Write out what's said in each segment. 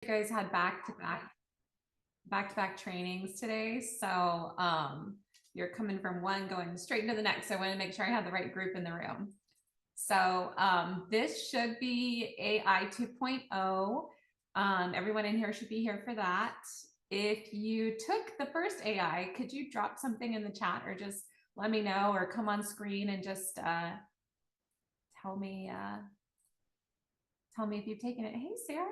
you guys had back-to-back trainings today. So you're coming from one going straight into the next. So I want to make sure I have the right group in the room. So this should be AI 2.0. Everyone in here should be here for that. If you took the first AI, could you drop something in the chat or just let me know, or come on screen and just tell me if you've taken it. Hey, Sarah.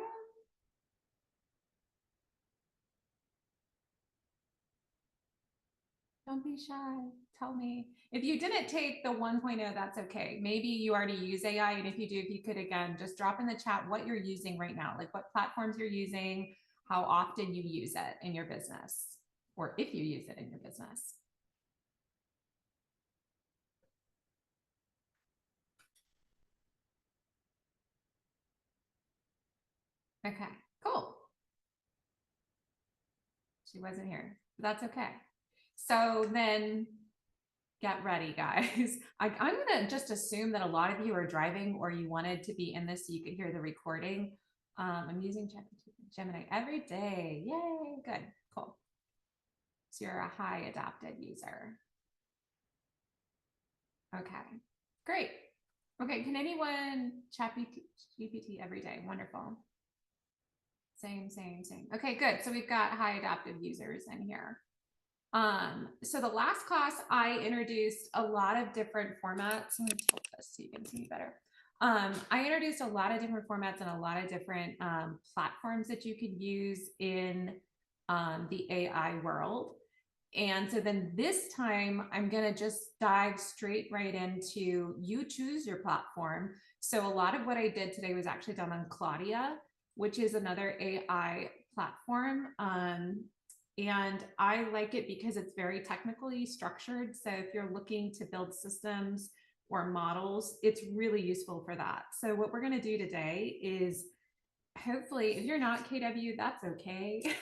Don't be shy. Tell me. If you didn't take the 1.0, that's okay. Maybe you already use AI. And if you do, if you could, again, just drop in the chat what you're using right now, like what platforms you're using, how often you use it in your business, or if you use it in your business. Okay, cool. She wasn't here. That's okay. So then get ready, guys. I'm going to just assume that a lot of you are driving or you wanted to be in this so you could hear the recording. I'm using Gemini every day. Yay, good, cool. So you're a high adapted user. Okay, great. Okay, can anyone chat GPT every day? Wonderful. Same. Okay, good. So we've got high adaptive users in here. So the last class I introduced a lot of different formats. I'm going to tilt this so you can see me better. I introduced a lot of different formats and a lot of different platforms that you could use in the AI world. And so then this time I'm going to just dive straight right into you choose your platform. So a lot of what I did today was actually done on Claudia, which is another AI platform. And I like it because it's very technically structured. So if you're looking to build systems or models, it's really useful for that. So what we're going to do today is, hopefully, if you're not KW, that's okay.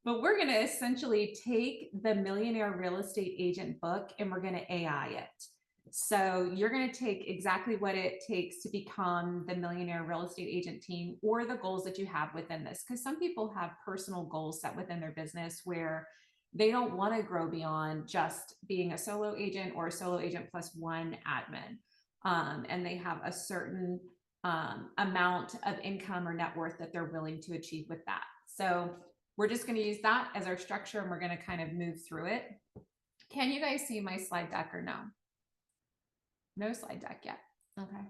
But we're going to essentially take the Millionaire Real Estate Agent book and we're going to AI it. So you're going to take exactly what it takes to become the Millionaire Real Estate Agent team, or the goals that you have within this. Because some people have personal goals set within their business where they don't want to grow beyond just being a solo agent or a solo agent plus one admin. And they have a certain amount of income or net worth that they're willing to achieve with that. So we're just going to use that as our structure and we're going to kind of move through it. Can you guys see my slide deck or no? No slide deck yet. Okay.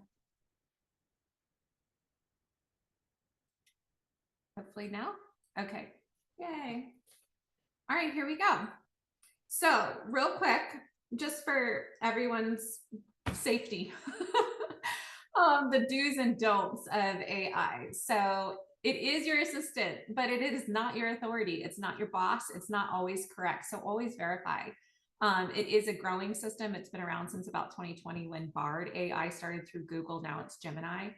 Hopefully now. Okay. Yay. All right, here we go. So real quick, just for everyone's safety, the do's and don'ts of AI. So it is your assistant, but it is not your authority. It's not your boss. It's not always correct. So always verify. It is a growing system. It's been around since about 2020 when Bard AI started through Google. Now it's Gemini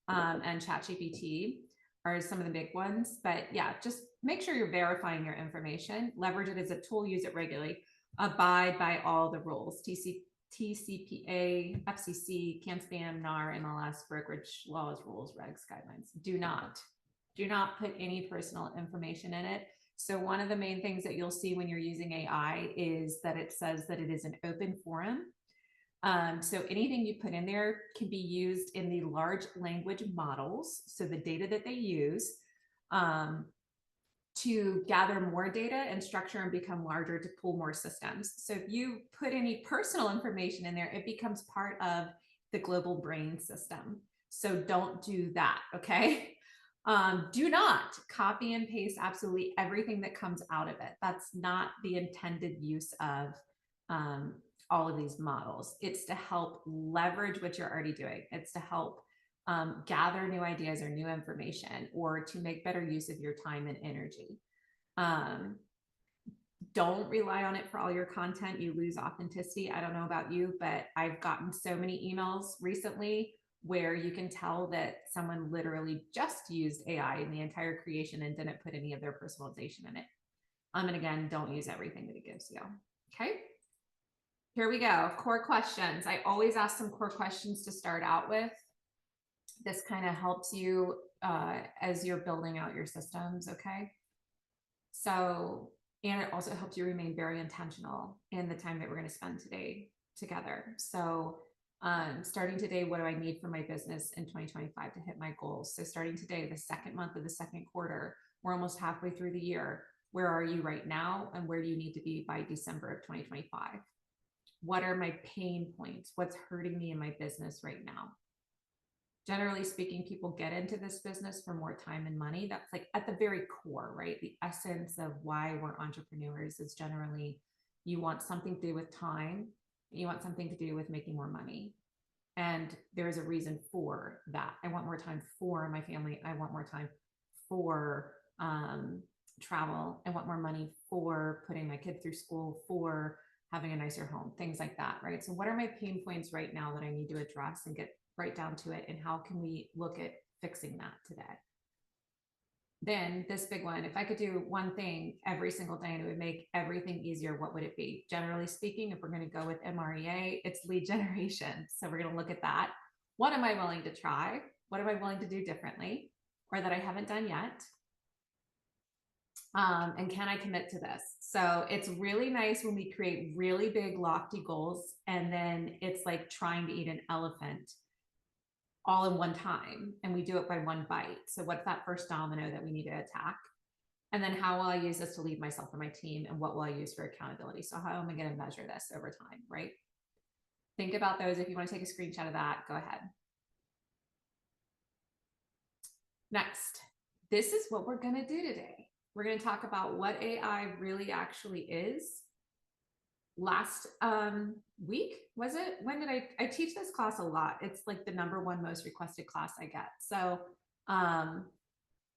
and ChatGPT are some of the big ones. But yeah, just make sure you're verifying your information. Leverage it as a tool. Use it regularly. Abide by all the rules. TCPA, FCC, CAN-SPAM, NAR, MLS, brokerage laws, rules, regs, guidelines. Do not put any personal information in it. So one of the main things that you'll see when you're using AI is that it says that it is an open forum. So anything you put in there can be used in the large language models. So the data that they use to gather more data and structure and become larger to pull more systems. So if you put any personal information in there, it becomes part of the global brain system. So don't do that, okay? Do not copy and paste absolutely everything that comes out of it. That's not the intended use of all of these models. It's to help leverage what you're already doing. It's to help gather new ideas or new information, or to make better use of your time and energy. Don't rely on it for all your content. You lose authenticity. I don't know about you, but I've gotten so many emails recently where you can tell that someone literally just used AI in the entire creation and didn't put any of their personalization in it. And again, don't use everything that it gives you. Okay. Here we go. Core questions. I always ask some core questions to start out with. This kind of helps you as you're building out your systems, okay? So, and it also helps you remain very intentional in the time that we're going to spend today together. So, starting today, what do I need for my business in 2025 to hit my goals? So, starting today, the second month of the second quarter, we're almost halfway through the year. Where are you right now? And where do you need to be by December of 2025? What are my pain points? What's hurting me in my business right now? Generally speaking, people get into this business for more time and money. That's like at the very core, right? The essence of why we're entrepreneurs is generally you want something to do with time, you want something to do with making more money. And there's a reason for that. I want more time for my family. I want more time for travel. I want more money for putting my kid through school, for having a nicer home, things like that, right? So what are my pain points right now that I need to address and get right down to it? And how can we look at fixing that today? Then this big one, if I could do one thing every single day and it would make everything easier, what would it be? Generally speaking, if we're going to go with MREA, it's lead generation. So we're going to look at that. What am I willing to try? What am I willing to do differently or that I haven't done yet? And can I commit to this? So it's really nice when we create really big, lofty goals, and then it's like trying to eat an elephant all in one time, and we do it by one bite. So what's that first domino that we need to attack? And then how will I use this to lead myself and my team? And what will I use for accountability? So how am I going to measure this over time, right? Think about those. If you want to take a screenshot of that, go ahead. Next, this is what we're going to do today. We're going to talk about what AI really actually is. Last week, was it? When did I teach this class a lot? It's like the #1 most requested class I get. So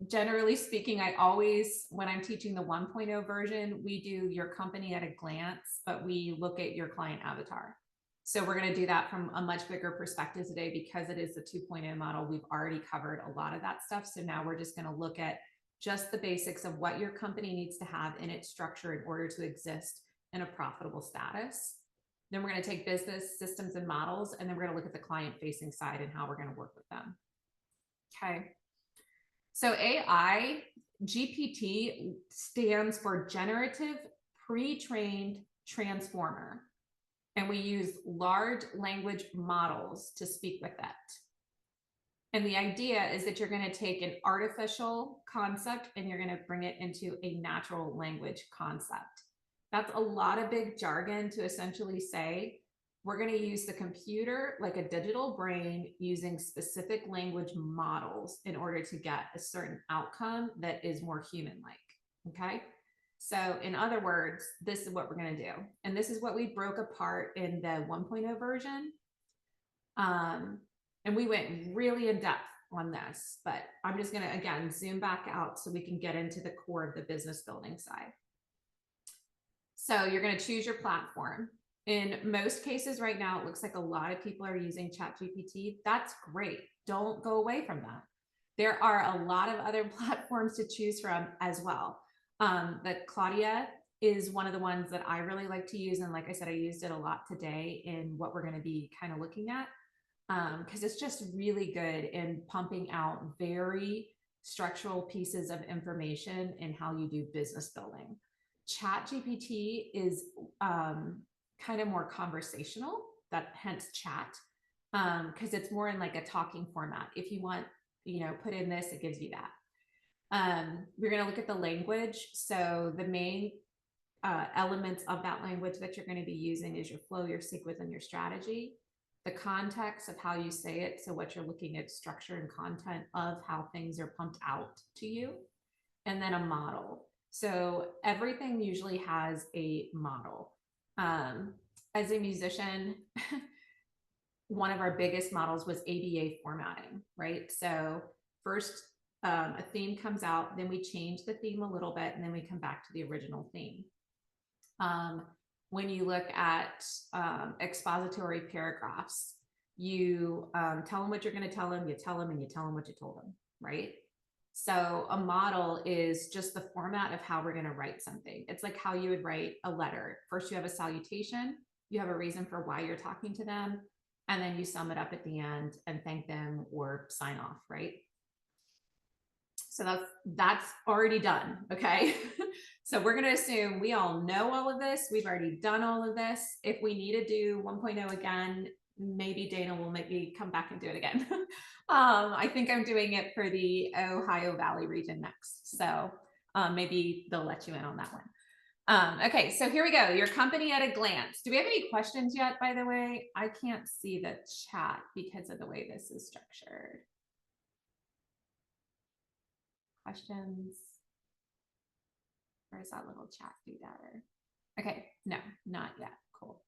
generally speaking, I always, when I'm teaching the 1.0 version, we do your company at a glance, but we look at your client avatar. So we're going to do that from a much bigger perspective today because it is the 2.0 model. We've already covered a lot of that stuff. So now we're just going to look at just the basics of what your company needs to have in its structure in order to exist in a profitable status. Then we're going to take business systems and models, and then we're going to look at the client facing side and how we're going to work with them. Okay. So AI, GPT stands for Generative Pre-trained Transformer. And we use large language models to speak with that. And the idea is that you're going to take an artificial concept and you're going to bring it into a natural language concept. That's a lot of big jargon to essentially say, we're going to use the computer like a digital brain using specific language models in order to get a certain outcome that is more human-like, okay? So in other words, this is what we're going to do. And this is what we broke apart in the 1.0 version. And we went really in depth on this, but I'm just going to, again, zoom back out so we can get into the core of the business building side. So you're going to choose your platform. In most cases right now, it looks like a lot of people are using ChatGPT. That's great. Don't go away from that. There are a lot of other platforms to choose from as well. But Claudia is one of the ones that I really like to use. And like I said, I used it a lot today in what we're going to be kind of looking at, because it's just really good in pumping out very structural pieces of information in how you do business building. ChatGPT is kind of more conversational, that hence chat, because it's more in like a talking format. If you want, put in this, it gives you that. We're going to look at the language. So the main elements of that language that you're going to be using is your flow, your sequence, and your strategy. The context of how you say it. So what you're looking at, structure and content of how things are pumped out to you. And then a model. So everything usually has a model. As a musician, one of our biggest models was ABA formatting, right? So first, a theme comes out, then we change the theme a little bit, and then we come back to the original theme. When you look at expository paragraphs, you tell them what you're going to tell them, you tell them, and you tell them what you told them, right? So a model is just the format of how we're going to write something. It's like how you would write a letter. First, you have a salutation, you have a reason for why you're talking to them, and then you sum it up at the end and thank them or sign off, right? So that's already done, okay? So we're gonna assume we all know all of this. We've already done all of this. If we need to do 1.0 again, maybe Dana will make me come back and do it again. I think I'm doing it for the Ohio Valley region next. So maybe they'll let you in on that one. Okay, so here we go. Your company at a glance. Do we have any questions yet, by the way? I can't see the chat because of the way this is structured. Questions? Where's that little chat doodadder? Okay, no, not yet. Cool.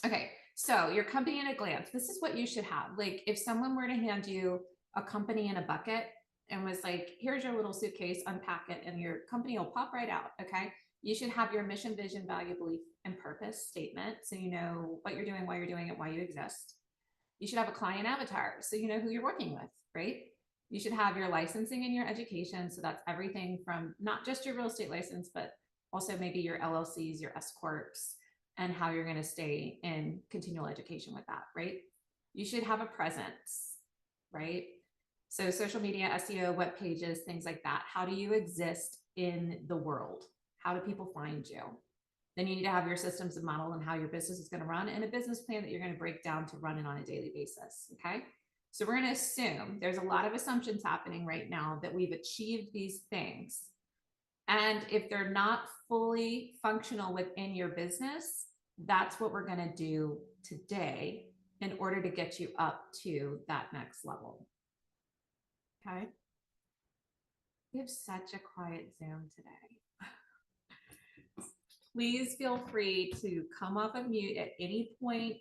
Okay, so your company in a glance. This is what you should have. Like if someone were to hand you a company in a bucket and was like, here's your little suitcase, unpack it, and your company will pop right out. Okay. You should have your mission, vision, value, belief, and purpose statement. So you know what you're doing, why you're doing it, why you exist. You should have a client avatar. So you know who you're working with, right? You should have your licensing and your education. So that's everything from not just your real estate license, but also maybe your LLCs, your S Corps, and how you're going to stay in continual education with that, right? You should have a presence, right? So social media, SEO, web pages, things like that. How do you exist in the world? How do people find you? Then you need to have your systems and model and how your business is going to run and a business plan that you're going to break down to run it on a daily basis. Okay. So we're going to assume there's a lot of assumptions happening right now that we've achieved these things. And if they're not fully functional within your business, that's what we're going to do today in order to get you up to that next level. Okay. We have such a quiet Zoom today. Please feel free to come off of mute at any point,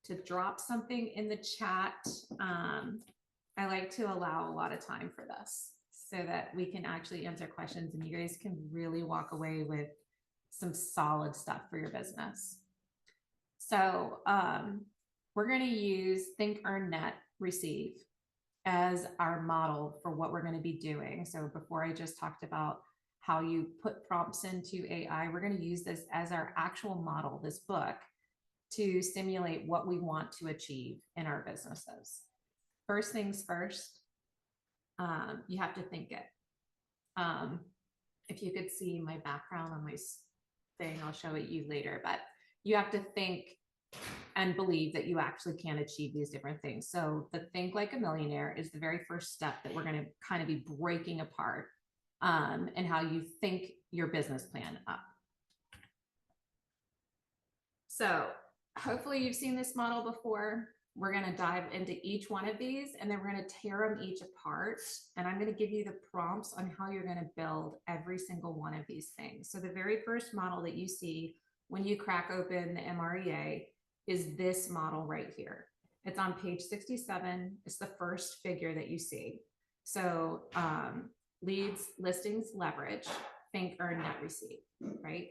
to drop something in the chat. I like to allow a lot of time for this so that we can actually answer questions and you guys can really walk away with some solid stuff for your business. So we're going to use Think, Earn, Net, Receive as our model for what we're going to be doing. So before I just talked about how you put prompts into AI, we're going to use this as our actual model, this book, to stimulate what we want to achieve in our businesses. First things first, you have to think it. If you could see my background on my thing, I'll show it you later, but you have to think and believe that you actually can achieve these different things. So the Think Like a Millionaire is the very first step that we're going to kind of be breaking apart, and how you think your business plan up. So hopefully you've seen this model before. We're going to dive into each one of these and then we're going to tear them each apart. And I'm going to give you the prompts on how you're going to build every single one of these things. So the very first model that you see when you crack open the MREA is this model right here. It's on page 67. It's the first figure that you see. So leads, listings, leverage, think, earn, net, receive, right?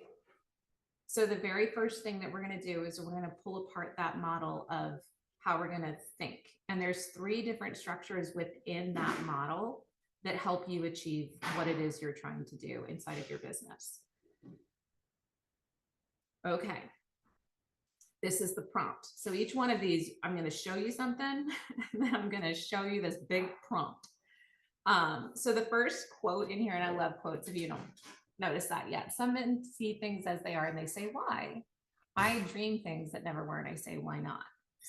So the very first thing that we're going to do is we're going to pull apart that model of how we're going to think. And there's 3 different structures within that model that help you achieve what it is you're trying to do inside of your business. Okay. This is the prompt. So each one of these, I'm going to show you something, and then I'm going to show you this big prompt. So the first quote in here, and I love quotes if you don't notice that yet. Some men see things as they are and they say, why? I dream things that never were, and I say, why not?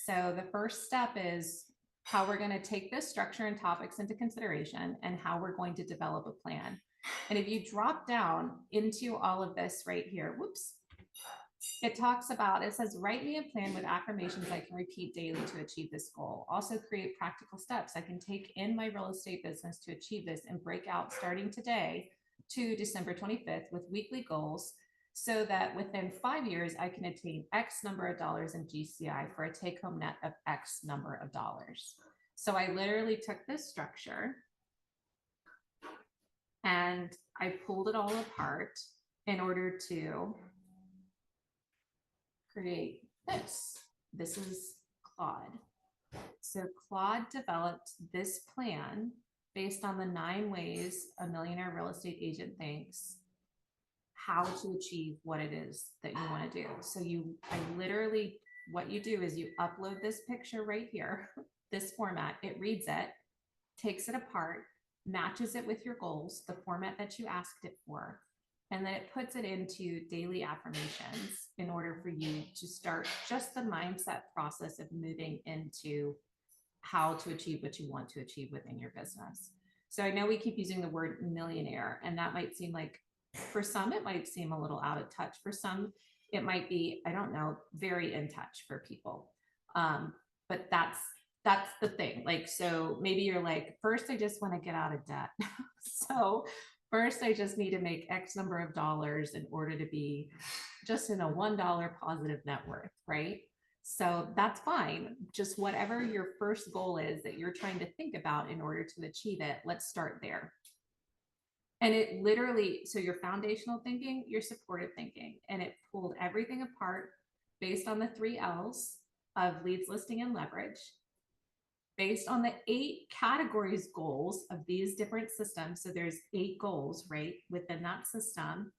So the first step is how we're going to take this structure and topics into consideration and how we're going to develop a plan. And if you drop down into all of this right here, whoops, it talks about, it says, write me a plan with affirmations I can repeat daily to achieve this goal. Also create practical steps I can take in my real estate business to achieve this and break out starting today to December 25th with weekly goals so that within 5 years, I can attain X number of dollars in GCI for a take-home net of X number of dollars. So I literally took this structure and I pulled it all apart in order to create this. This is Claude. So Claude developed this plan based on the 9 ways a millionaire real estate agent thinks how to achieve what it is that you want to do. So what you do is you upload this picture right here, this format, it reads it, takes it apart, matches it with your goals, the format that you asked it for, and then it puts it into daily affirmations in order for you to start just the mindset process of moving into how to achieve what you want to achieve within your business. So I know we keep using the word millionaire, and that might seem like, for some, it might seem a little out of touch. For some, it might be, I don't know, very in touch for people. But that's the thing. Like, so maybe you're like, first, I just want to get out of debt. So first, I just need to make X number of dollars in order to be just in a $1 positive net worth, right? So that's fine. Just whatever your first goal is that you're trying to think about in order to achieve it, let's start there. And it literally, so your foundational thinking, your supportive thinking, and it pulled everything apart based on the 3 L's of leads, listing, and leverage, based on the 8 categories goals of these different systems. So there's 8 goals, right, within that system.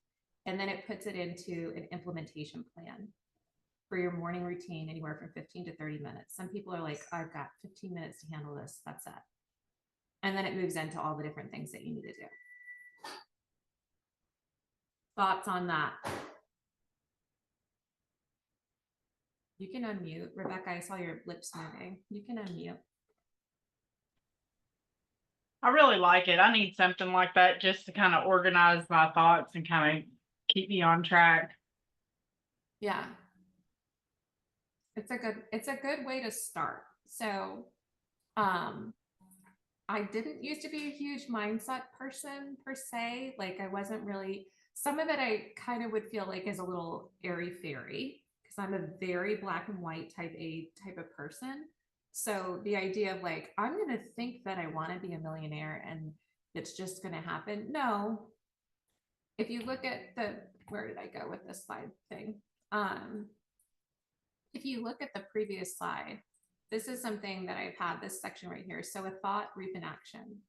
And then it puts it into an implementation plan for your morning routine, anywhere from 15 to 30 minutes. Some people are like, I've got 15 minutes to handle this. That's it. And then it moves into all the different things that you need to do. Thoughts on that? You can unmute. Rebecca, I saw your lips moving. You can unmute. I really like it. I need something like that just to kind of organize my thoughts and kind of keep me on track. Yeah. It's a good way to start. So, I didn't used to be a huge mindset person per se. Like, I wasn't really, some of it I kind of would feel like is a little airy fairy, because I'm a very black and white type A type of person. So the idea of like, I'm going to think that I want to be a millionaire and it's just going to happen. No. If you look at where did I go with this slide thing? If you look at the previous slide, this is something that I've had, this section right here. So a thought, reap an action.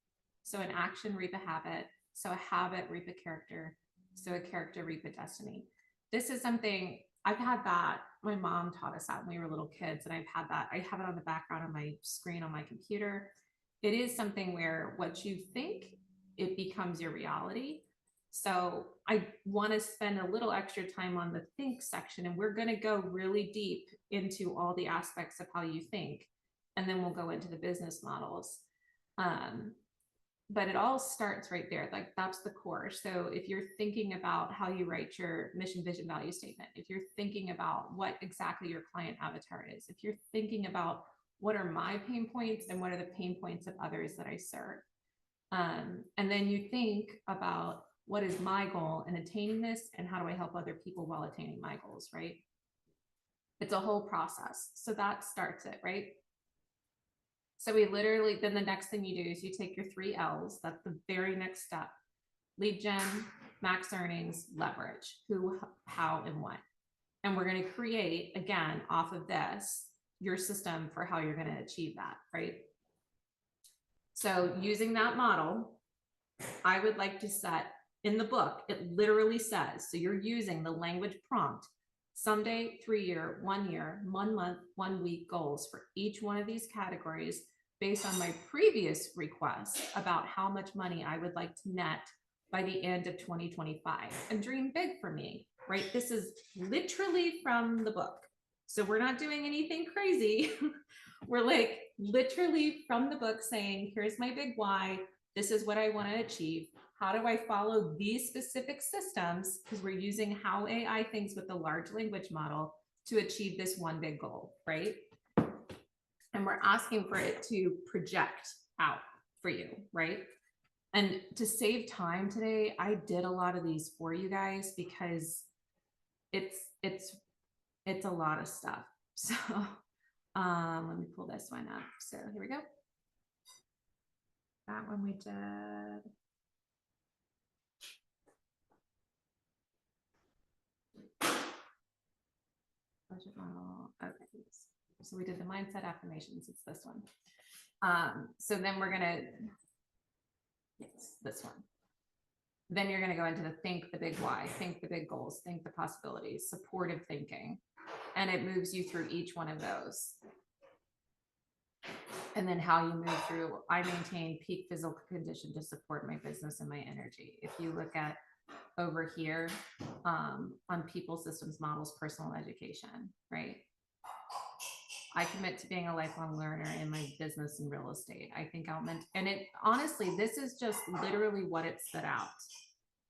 So an action, reap a habit. So a habit, reap a character. So a character, reap a destiny. This is something I've had that. My mom taught us that when we were little kids, and I've had that. I have it on the background of my screen on my computer. It is something where what you think, it becomes your reality. So I want to spend a little extra time on the think section, and we're going to go really deep into all the aspects of how you think, and then we'll go into the business models. But it all starts right there. Like, that's the core. So if you're thinking about how you write your mission, vision, value statement, if you're thinking about what exactly your client avatar is, if you're thinking about what are my pain points and what are the pain points of others that I serve, and then you think about what is my goal in attaining this, and how do I help other people while attaining my goals, right? It's a whole process. So that starts it, right? So we literally, then the next thing you do is you take your 3 L's. That's the very next step. Lead gen, max earnings, leverage, who, how, and what. And we're going to create, again, off of this, your system for how you're going to achieve that, right? So using that model, I would like to set, in the book, it literally says, so you're using the language prompt, someday, 3-year, 1 year, 1 month, 1 week goals for each one of these categories based on my previous request about how much money I would like to net by the end of 2025, and dream big for me, right? This is literally from the book. So we're not doing anything crazy. We're like literally from the book saying, here's my big why. This is what I want to achieve. How do I follow these specific systems? Because we're using how AI thinks with the large language model to achieve this one big goal, right? And we're asking for it to project out for you, right? And to save time today, I did a lot of these for you guys because it's a lot of stuff. So let me pull this one up. So here we go. That one we did. Budget model. Okay. So we did the mindset affirmations. It's this one. So then we're gonna, yes, this one. Then you're going to go into the think the big why, think the big goals, think the possibilities, supportive thinking. And it moves you through each one of those. And then how you move through, I maintain peak physical condition to support my business and my energy. If you look at over here on people, systems, models, personal education, right? I commit to being a lifelong learner in my business and real estate. I think I'll and it honestly, this is just literally what it set out.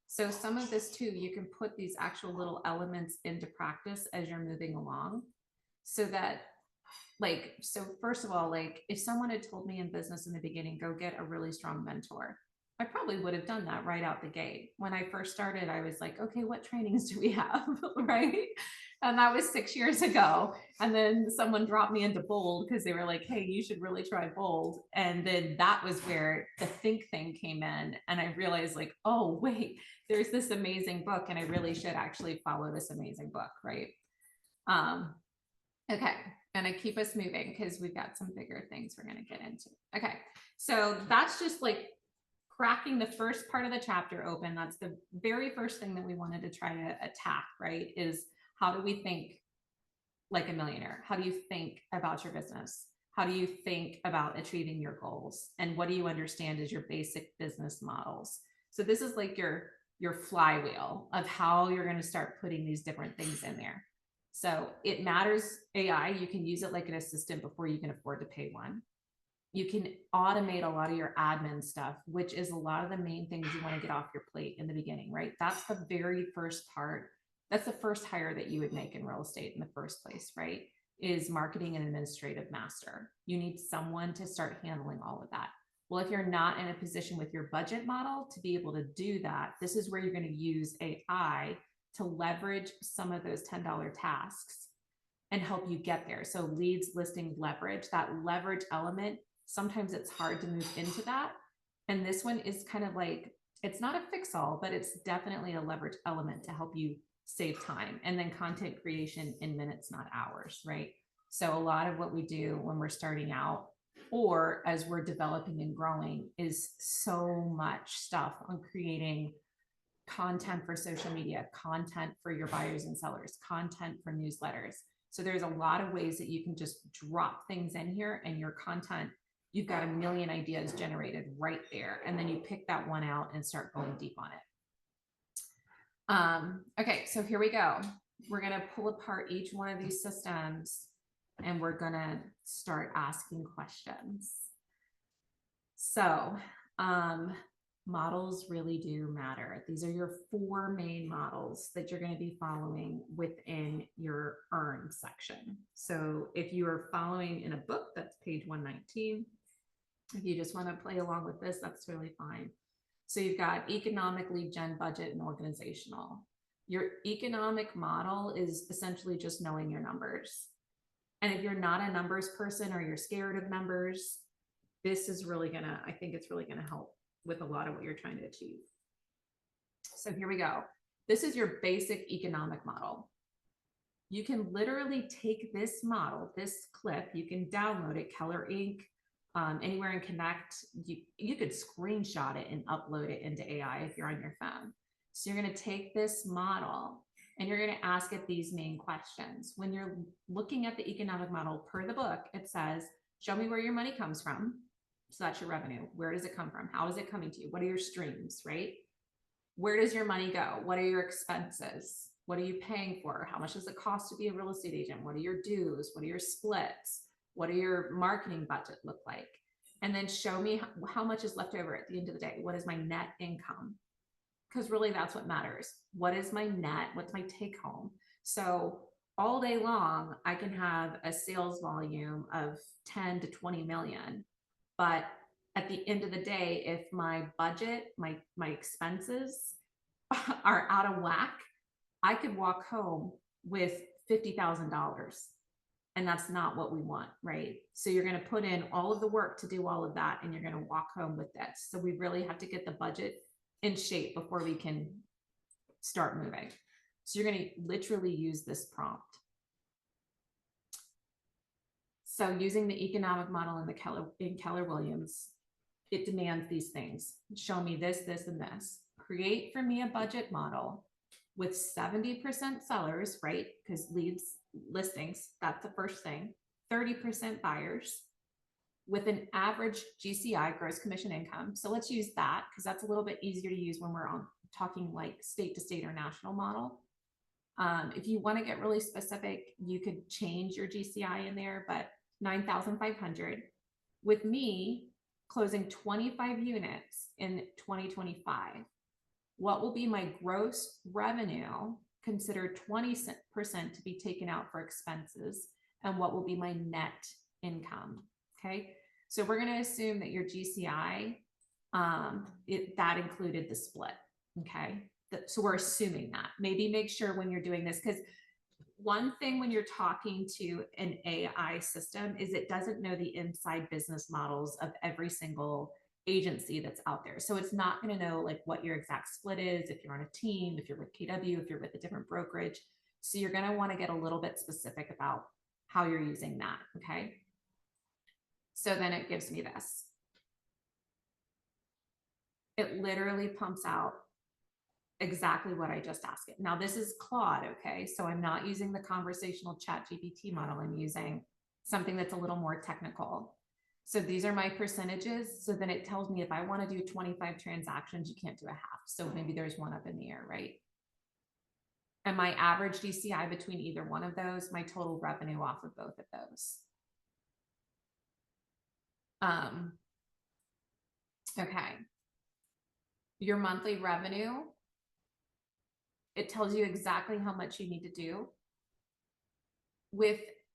So some of this too, you can put these actual little elements into practice as you're moving along, so that like, so first of all, like if someone had told me in business in the beginning, go get a really strong mentor, I probably would have done that right out the gate. When I first started, I was like, okay, what trainings do we have? Right. And that was 6 years ago. And then someone dropped me into Bold because they were like, hey, you should really try Bold. And then that was where the think thing came in. And I realized like, oh, wait, there's this amazing book and I really should actually follow this amazing book. Right. Okay. And I keep us moving because we've got some bigger things we're going to get into. Okay. So that's just like cracking the first part of the chapter open. That's the very first thing that we wanted to try to attack, right? Is how do we think like a millionaire? How do you think about your business? How do you think about achieving your goals? And what do you understand as your basic business models? So this is like your flywheel of how you're going to start putting these different things in there. So it matters AI. You can use it like an assistant before you can afford to pay one. You can automate a lot of your admin stuff, which is a lot of the main things you want to get off your plate in the beginning, right? That's the very first part. That's the first hire that you would make in real estate in the first place, right? Is marketing and administrative master. You need someone to start handling all of that. Well, if you're not in a position with your budget model to be able to do that, this is where you're going to use AI to leverage some of those $10 tasks and help you get there. So leads, listing, leverage, that leverage element, sometimes it's hard to move into that. And this one is kind of like, it's not a fix all, but it's definitely a leverage element to help you save time. And then content creation in minutes, not hours, right? So a lot of what we do when we're starting out or as we're developing and growing is so much stuff on creating content for social media, content for your buyers and sellers, content for newsletters. So there's a lot of ways that you can just drop things in here and your content, you've got a million ideas generated right there. And then you pick that one out and start going deep on it. Okay, so here we go. We're going to pull apart each one of these systems and we're going to start asking questions. So, models really do matter. These are your 4 main models that you're going to be following within your earn section. So if you are following in a book, that's page 119. If you just want to play along with this, that's really fine. So you've got economic, lead gen, budget, and organizational. Your economic model is essentially just knowing your numbers. And if you're not a numbers person or you're scared of numbers, this is really gonna, I think it's really gonna help with a lot of what you're trying to achieve. So here we go. This is your basic economic model. You can literally take this model, this clip, you can download it, Keller Inc., anywhere in Connect. You could screenshot it and upload it into AI if you're on your phone. So you're going to take this model and you're going to ask it these main questions. When you're looking at the economic model per the book, it says, show me where your money comes from. So that's your revenue. Where does it come from? How is it coming to you? What are your streams, right? Where does your money go? What are your expenses? What are you paying for? How much does it cost to be a real estate agent? What are your dues? What are your splits? What are your marketing budget look like? And then show me how much is left over at the end of the day. What is my net income? Because really that's what matters. What is my net? What's my take home? So all day long, I can have a sales volume of 10 to 20 million. But at the end of the day, if my budget, my expenses are out of whack, I could walk home with $50,000. And that's not what we want, right? So you're going to put in all of the work to do all of that, and you're going to walk home with that. So we really have to get the budget in shape before we can start moving. So you're going to literally use this prompt. So using the economic model in Keller Williams, it demands these things. Show me this, this, and this. create for me a budget model with 70% sellers, right? Because leads, listings, that's the first thing, 30% buyers with an average GCI, gross commission income. So let's use that because that's a little bit easier to use when we're on talking like state to state or national model. If you want to get really specific, you could change your GCI in there, but 9,500 with me closing 25 units in 2025. What will be my gross revenue considered 20% to be taken out for expenses? And what will be my net income? Okay. So we're going to assume that your GCI, that included the split. Okay. So we're assuming that. Maybe make sure when you're doing this, because one thing when you're talking to an AI system is it doesn't know the inside business models of every single agency that's out there. So it's not going to know like what your exact split is, if you're on a team, if you're with KW, if you're with a different brokerage. So you're going to want to get a little bit specific about how you're using that. Okay. So then it gives me this. It literally pumps out exactly what I just asked it. Now this is Claude, okay? So I'm not using the conversational chat GPT model. I'm using something that's a little more technical. So these are my percentages. So then it tells me if I want to do 25 transactions, you can't do a half. So maybe there's one up in the air, right? And my average DCI between either one of those, my total revenue off of both of those. Okay. Your monthly revenue, it tells you exactly how much you need to do.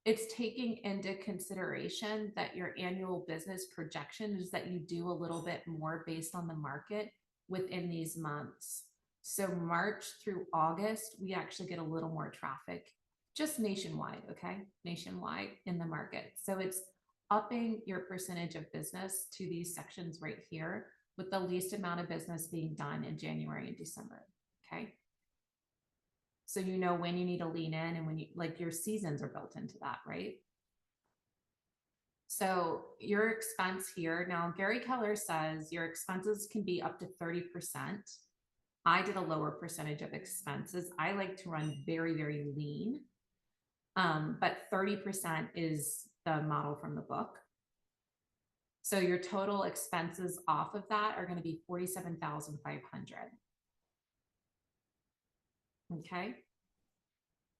It's taking into consideration that your annual business projection is that you do a little bit more based on the market within these months. So March through August, we actually get a little more traffic, just nationwide, okay? Nationwide in the market. So it's upping your percentage of business to these sections right here with the least amount of business being done in January and December, okay? So you know when you need to lean in and when you, like your seasons are built into that, right? So your expense here, now Gary Keller says your expenses can be up to 30%. I did a lower percentage of expenses. I like to run very, very lean. But 30% is the model from the book. So your total expenses off of that are going to be 47,500. Okay.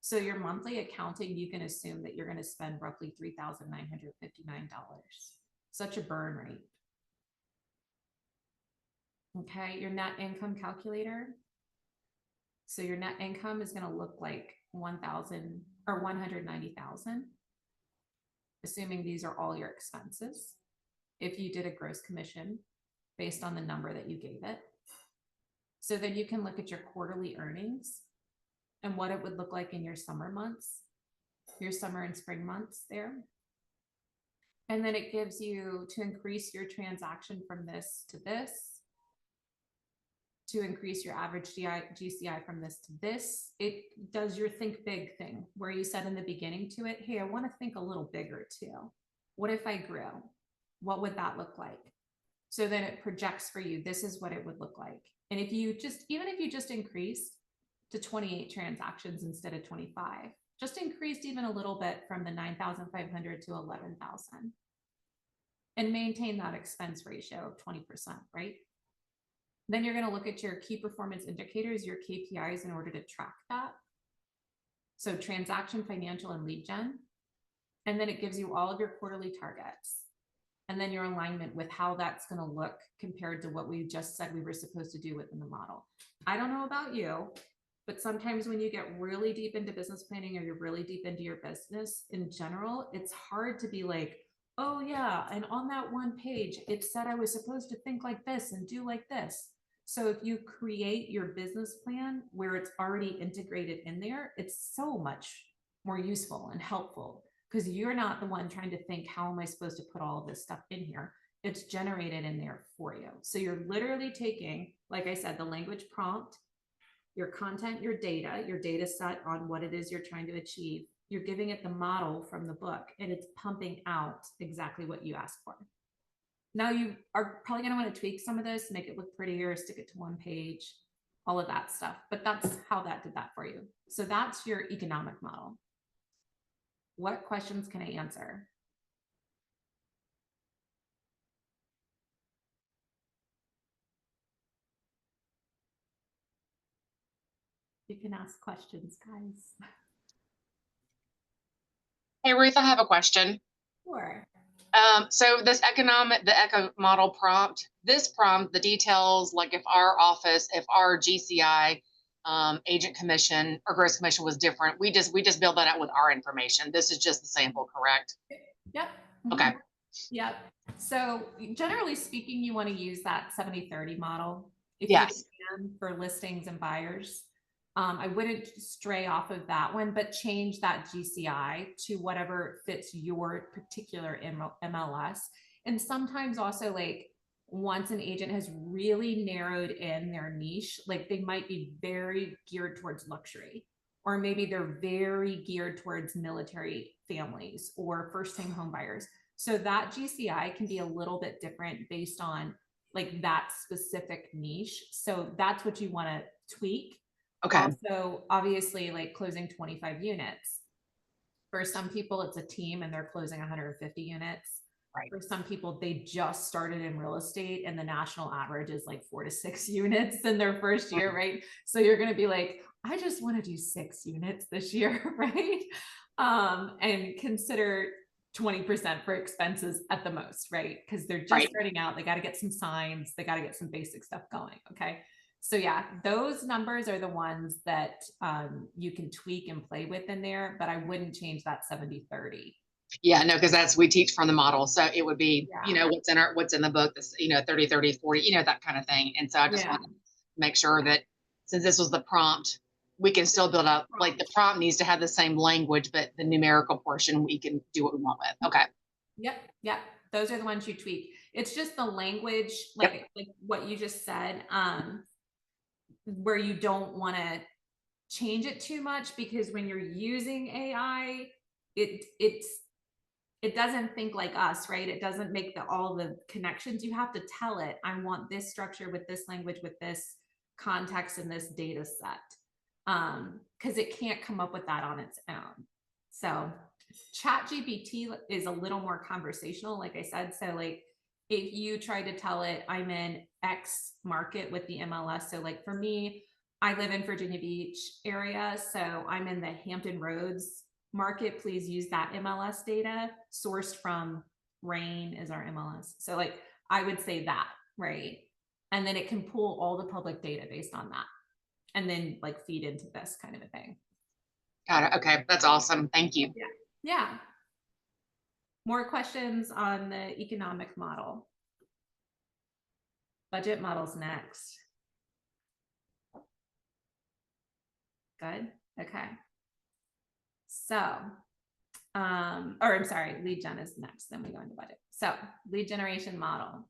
So your monthly accounting, you can assume that you're going to spend roughly $3,959. Such a burn rate. Okay. Your net income calculator. So your net income is going to look like 1,000 or 190,000, assuming these are all your expenses. If you did a gross commission based on the number that you gave it. So then you can look at your quarterly earnings and what it would look like in your summer months, your summer and spring months there. And then it gives you to increase your transaction from this to this, to increase your average GCI from this to this. It does your think big thing where you said in the beginning to it, hey, I want to think a little bigger too. What if I grew? What would that look like? So then it projects for you, this is what it would look like. And if you just, even if you just increased to 28 transactions instead of 25, just increased even a little bit from the 9,500 to 11,000 and maintain that expense ratio of 20%, right? Then you're going to look at your key performance indicators, your KPIs in order to track that. So transaction, financial, and lead gen. And then it gives you all of your quarterly targets. And then your alignment with how that's going to look compared to what we just said we were supposed to do within the model. I don't know about you, but sometimes when you get really deep into business planning or you're really deep into your business in general, it's hard to be like, oh yeah, and on that one page, it said I was supposed to think like this and do like this. So if you create your business plan where it's already integrated in there, it's so much more useful and helpful. Because you're not the one trying to think, how am I supposed to put all of this stuff in here? It's generated in there for you. So you're literally taking, like I said, the language prompt, your content, your data set on what it is you're trying to achieve. You're giving it the model from the book and it's pumping out exactly what you asked for. Now you are probably going to want to tweak some of this, make it look prettier, stick it to one page, all of that stuff. But that's how that did that for you. So that's your economic model. What questions can I answer? You can ask questions, guys. Hey, Ruth, I have a question. Sure. So the eco model prompt, this prompt, the details, like if our office, if our GCI agent commission or gross commission was different, we just build that out with our information. This is just the sample, correct? Yep. Okay. Yep. So generally speaking, you want to use that 70-30 model if Yes. you can for listings and buyers. I wouldn't stray off of that one, but change that GCI to whatever fits your particular MLS. And sometimes also, like, once an agent has really narrowed in their niche, like they might be very geared towards luxury, or maybe they're very geared towards military families or first-time home buyers. So that GCI can be a little bit different based on like that specific niche. So that's what you want to tweak. Okay. Also, obviously, like closing 25 units. For some people, it's a team and they're closing 150 units. Right. For some people, they just started in real estate and the national average is like 4 to 6 units in their first year, right? So you're going to be like, I just want to do 6 units this year, right? And consider 20% for expenses at the most, right? Because they're just Right. starting out. They got to get some signs. They got to get some basic stuff going. Okay. So yeah, those numbers are the ones that you can tweak and play with in there, but I wouldn't change that 70-30. Yeah, no, because we teach from the model. So it would be, Yeah. what's in the book, this, 30, 30, 40, that kind of thing. And so I just want to make sure that since this was the prompt, we can still build up, like the prompt needs to have the same language, but the numerical portion, we can do what we want with. Okay. Yep. Those are the ones you tweak. It's just the language, like what you just said, where you don't want to change it too much, because when you're using AI, it doesn't think like us, right? It doesn't make all the connections. You have to tell it, I want this structure with this language, with this context and this data set. Because it can't come up with that on its own. So ChatGPT is a little more conversational, like I said. So like if you try to tell it, I'm in X market with the MLS. So like for me, I live in Virginia Beach area. So I'm in the Hampton Roads market. Please use that MLS data sourced from Rain is our MLS. So like I would say that, right? And then it can pull all the public data based on that and then like feed into this kind of a thing. Got it. Okay. That's awesome. Thank you. Yeah. More questions on the economic model? Budget models next. Good. Okay. So, or I'm sorry, lead gen is next, then we go into budget. So lead generation model.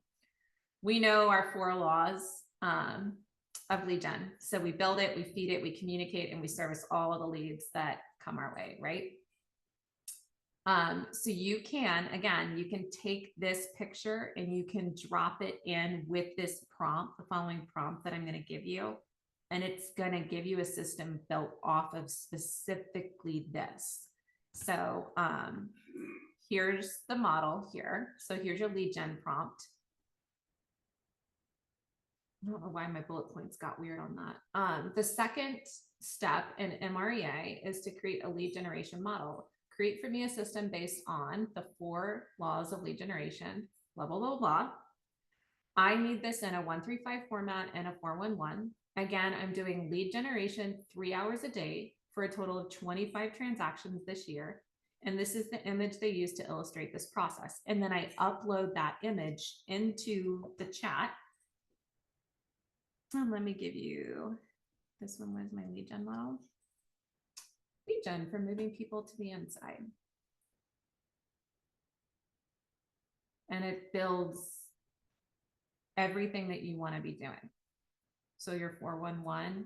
We know our 4 laws of lead gen. So we build it, we feed it, we communicate, and we service all of the leads that come our way, right? So you can take this picture and you can drop it in with this prompt, the following prompt that I'm going to give you. And it's going to give you a system built off of specifically this. So here's the model here. So here's your lead gen prompt. I don't know why my bullet points got weird on that. The second step in MREA is to create a lead generation model. Create for me a system based on the 4 laws of lead generation, blah, blah, blah, blah. I need this in a 135 format and a 411. Again, I'm doing lead generation 3 hours a day for a total of 25 transactions this year. And this is the image they use to illustrate this process. And then I upload that image into the chat. And let me give you, this one was my lead gen model. Lead gen for moving people to the inside. And it builds everything that you want to be doing. So your 411,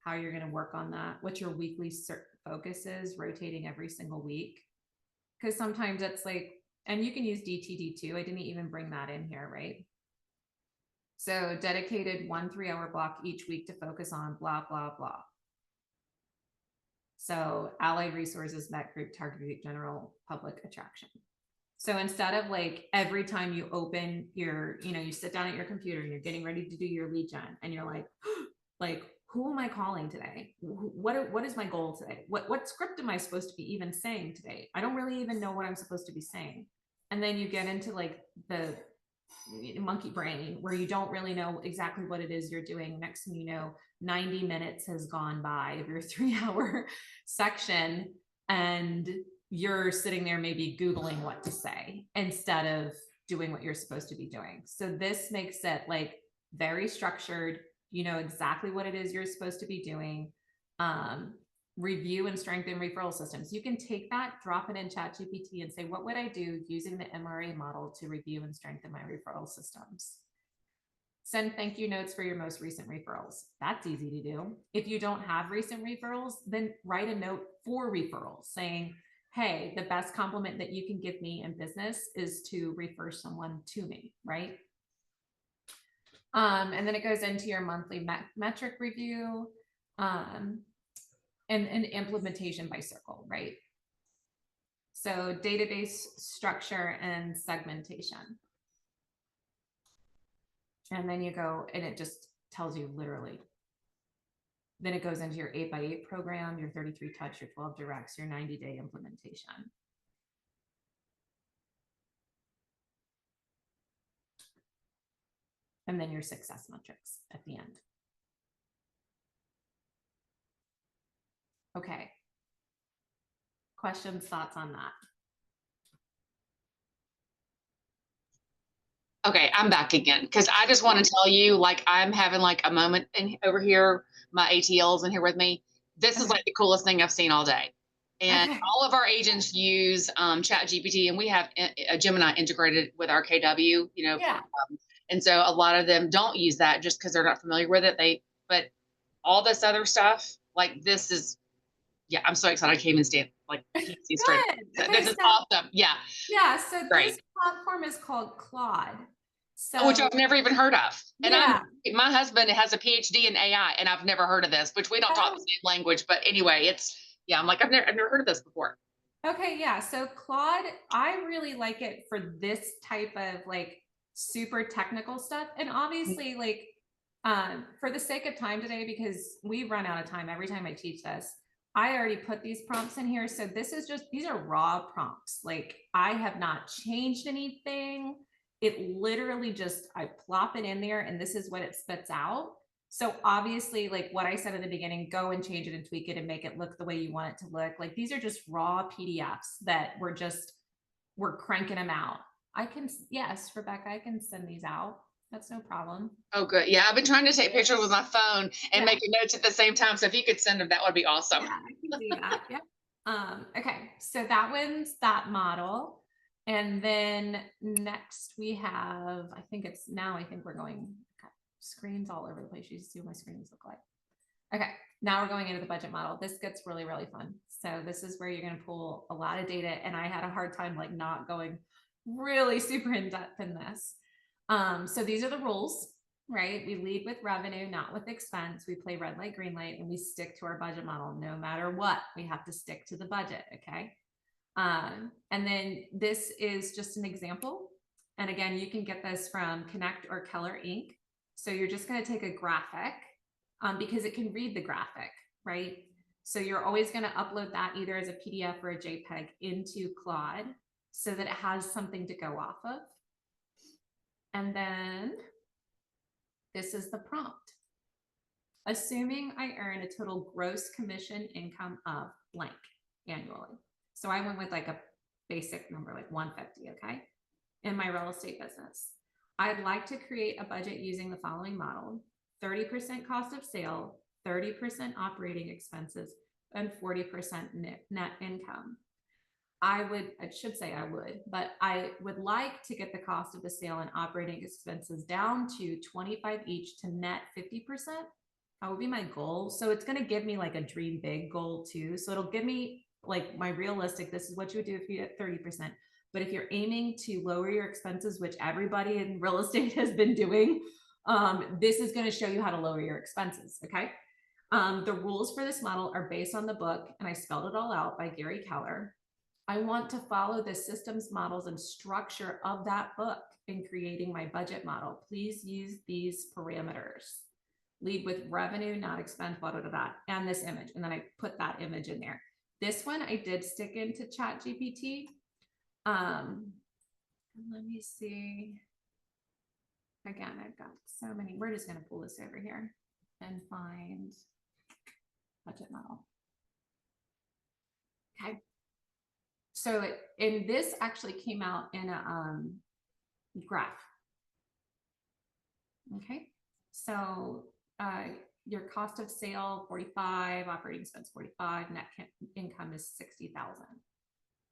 how you're going to work on that, what your weekly focus is, rotating every single week. Because sometimes it's like and you can use DTD too. I didn't even bring that in here, right? So dedicated 1 3-hour block each week to focus on blah, blah, blah. So allied resources, met group, target group, general public attraction. So instead of like every time you open your, you sit down at your computer and you're getting ready to do your lead gen and you're like, who am I calling today? What is my goal today? What script am I supposed to be even saying today? I don't really even know what I'm supposed to be saying. And then you get into like the monkey brain where you don't really know exactly what it is you're doing. Next thing you know, 90 minutes has gone by of your 3-hour section and you're sitting there maybe Googling what to say instead of doing what you're supposed to be doing. So this makes it like very structured. You know exactly what it is you're supposed to be doing. Review and strengthen referral systems. You can take that, drop it in ChatGPT and say, what would I do using the MRA model to review and strengthen my referral systems? Send thank you notes for your most recent referrals. That's easy to do. If you don't have recent referrals, then write a note for referrals saying, hey, the best compliment that you can give me in business is to refer someone to me, right? And then it goes into your monthly metric review, and implementation by circle, right? So database structure and segmentation. And then you go and it just tells you literally. Then it goes into your 8x8 program, your 33 touch, your 12 directs, your 90-day implementation. And then your success metrics at the end. Okay. Questions, thoughts on that? Okay, I'm back again because I just want to tell you, like, I'm having like a moment over here. My ATL's in here with me. This is like the coolest thing I've seen all day. And all of our agents use ChatGPT, and we have a Gemini integrated with our KW, and so a lot of them don't use that just because they're not familiar with it. But all this other stuff, like this is, yeah, I'm so excited. I can't even stand, like, can't see straight. This is awesome. Yeah. Yeah. So this platform is called Claude. So, which I've never even heard of. And my husband has a PhD in AI, and I've never heard of this, which we don't talk the same language. But anyway, I'm like, I've never heard of this before. Okay, yeah. So Claude, I really like it for this type of like super technical stuff. And obviously, like, for the sake of time today, because we run out of time every time I teach this, I already put these prompts in here. So this is these are raw prompts. Like I have not changed anything. It literally just, I plop it in there and this is what it spits out. So obviously, like what I said in the beginning, go and change it and tweak it and make it look the way you want it to look. Like these are just raw PDFs that we're cranking them out. Yes, Rebecca, I can send these out. That's no problem. Oh, good. Yeah, I've been trying to take pictures with my phone and making notes at the same time. So if you could send them, that would be awesome. Yeah, I can do that. Yeah. Okay, so that one's that model. And then next we have, I think we're going, screens all over the place. You see what my screens look like. Okay, now we're going into the budget model. This gets really, really fun. So this is where you're going to pull a lot of data. And I had a hard time like not going really super in depth in this. So these are the rules, right? We lead with revenue, not with expense. We play red light, green light, and we stick to our budget model. No matter what, we have to stick to the budget, okay? And then this is just an example. And again, you can get this from Connect or Keller Inc. So you're just going to take a graphic because it can read the graphic, right? So you're always going to upload that either as a PDF or a JPEG into Claude so that it has something to go off of. And then this is the prompt. Assuming I earn a total gross commission income of blank annually. So I went with like a basic number, like 150, okay? In my real estate business. I'd like to create a budget using the following model: 30% cost of sale, 30% operating expenses, and 40% net income. I would like to get the cost of the sale and operating expenses down to 25 each to net 50%. That would be my goal. So it's going to give me like a dream big goal too. So it'll give me like my realistic, this is what you would do if you get 30%. But if you're aiming to lower your expenses, which everybody in real estate has been doing, this is going to show you how to lower your expenses. Okay. The rules for this model are based on the book, and I spelled it all out, by Gary Keller. I want to follow the systems, models, and structure of that book in creating my budget model. Please use these parameters. Lead with revenue, not expense, blah, blah, blah, blah, and this image. And then I put that image in there. This one I did stick into ChatGPT. Let me see. Again, I've got so many. We're just going to pull this over here and find budget model. Okay. So and this actually came out in a graph. Okay. So your cost of sale 45, operating expense 45, net income is 60,000.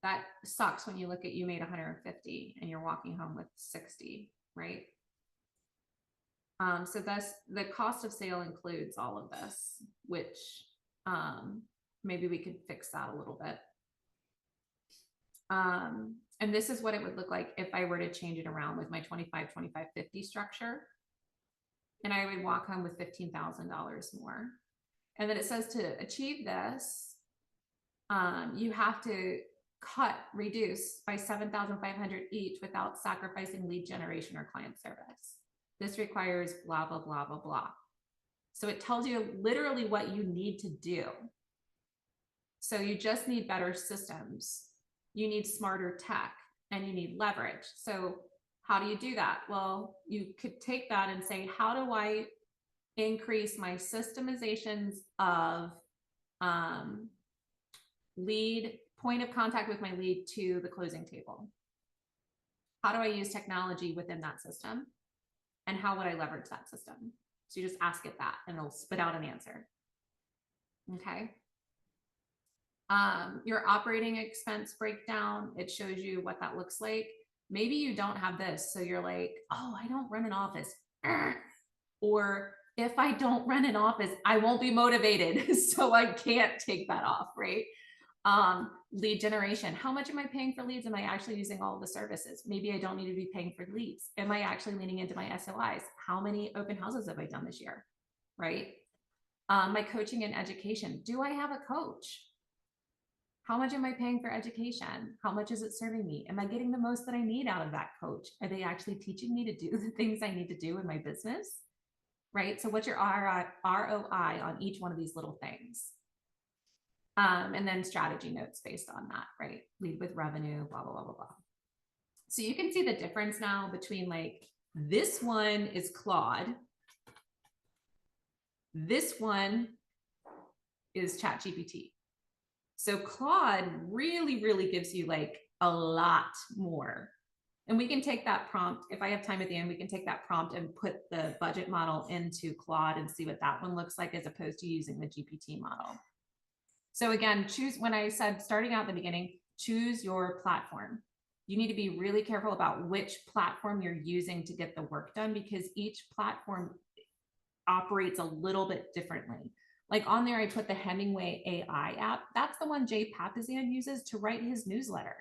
That sucks when you look at, you made 150 and you're walking home with 60, right? So that's the cost of sale includes all of this, which maybe we could fix that a little bit. And this is what it would look like if I were to change it around with my 25, 25, 50 structure. And I would walk home with $15,000 more. And then it says to achieve this, you have to reduce by 7,500 each without sacrificing lead generation or client service. This requires blah, blah, blah, blah, blah. So it tells you literally what you need to do. So you just need better systems. You need smarter tech, and you need leverage. So how do you do that? Well, you could take that and say, how do I increase my systemizations of lead, point of contact with my lead to the closing table? How do I use technology within that system? And how would I leverage that system? So you just ask it that and it'll spit out an answer. Okay. Your operating expense breakdown, it shows you what that looks like. Maybe you don't have this. So you're like, oh, I don't run an office. Or if I don't run an office, I won't be motivated. So I can't take that off, right? Lead generation. How much am I paying for leads? Am I actually using all of the services? Maybe I don't need to be paying for leads. Am I actually leaning into my SOIs? How many open houses have I done this year? Right? My coaching and education. Do I have a coach? How much am I paying for education? How much is it serving me? Am I getting the most that I need out of that coach? Are they actually teaching me to do the things I need to do in my business? Right? So what's your ROI on each one of these little things? And then strategy notes based on that, right? Lead with revenue, blah, blah, blah, blah, blah. So you can see the difference now between like, this one is Claude. This one is ChatGPT. So Claude really, really gives you like a lot more. And we can take that prompt. If I have time at the end, we can take that prompt and put the budget model into Claude and see what that one looks like, as opposed to using the GPT model. So again, when I said starting out at the beginning, choose your platform. You need to be really careful about which platform you're using to get the work done, because each platform operates a little bit differently. Like on there, I put the Hemingway AI app. That's the one Jay Papazian uses to write his newsletter.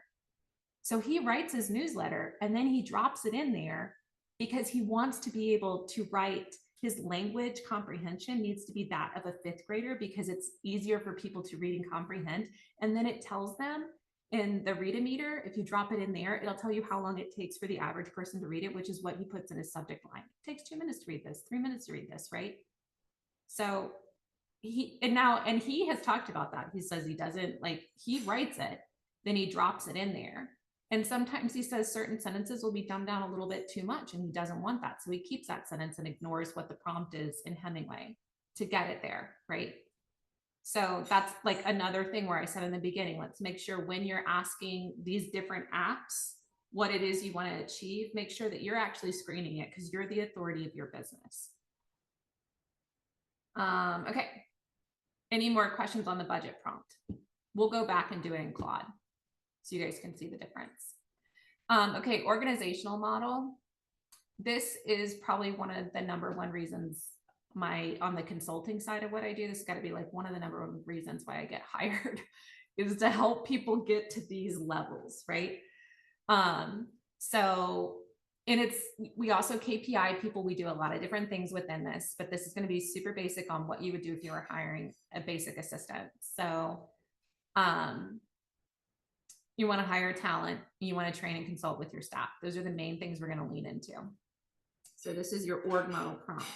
So he writes his newsletter and then he drops it in there because he wants to be able to write. His language comprehension needs to be that of a 5th grader, because it's easier for people to read and comprehend. And then it tells them in the Read-A-Meter, if you drop it in there, it'll tell you how long it takes for the average person to read it, which is what he puts in his subject line. It takes 2 minutes to read this, 3 minutes to read this, right? So he has talked about that. He says he doesn't, like, he writes it, then he drops it in there. And sometimes he says certain sentences will be dumbed down a little bit too much, and he doesn't want that. So he keeps that sentence and ignores what the prompt is in Hemingway to get it there, right? So that's like another thing where I said in the beginning, let's make sure when you're asking these different apps what it is you want to achieve, make sure that you're actually screening it, because you're the authority of your business. Okay. Any more questions on the budget prompt? We'll go back and do it in Claude so you guys can see the difference. Okay, organizational model. This is probably one of the #1 reasons on the consulting side of what I do, this has got to be like one of the #1 reasons why I get hired is to help people get to these levels, right? So, and we also KPI people, we do a lot of different things within this, but this is going to be super basic on what you would do if you were hiring a basic assistant. So, you want to hire talent, you want to train and consult with your staff. Those are the main things we're going to lean into. So this is your org model prompt.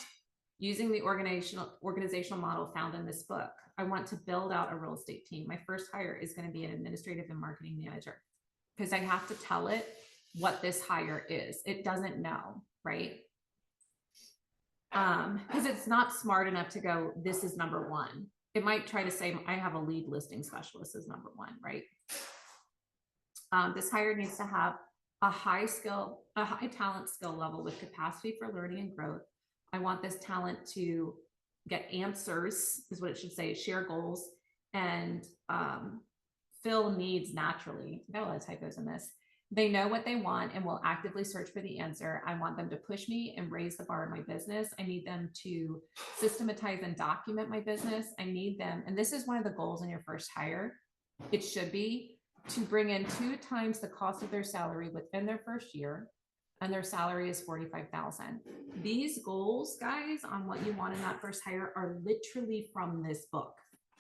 Using the organizational model found in this book, I want to build out a real estate team. My first hire is going to be an administrative and marketing manager because I have to tell it what this hire is. It doesn't know, right? Because it's not smart enough to go, this is number one. It might try to say, I have a lead listing specialist as number one, right? This hire needs to have a high talent skill level with capacity for learning and growth. I want this talent to get answers, is what it should say, share goals, and fill needs naturally. I got a lot of typos in this. They know what they want and will actively search for the answer. I want them to push me and raise the bar in my business. I need them to systematize and document my business. I need them, and this is one of the goals in your first hire. It should be to bring in 2 times the cost of their salary within their first year, and their salary is $45,000. These goals, guys, on what you want in that first hire are literally from this book.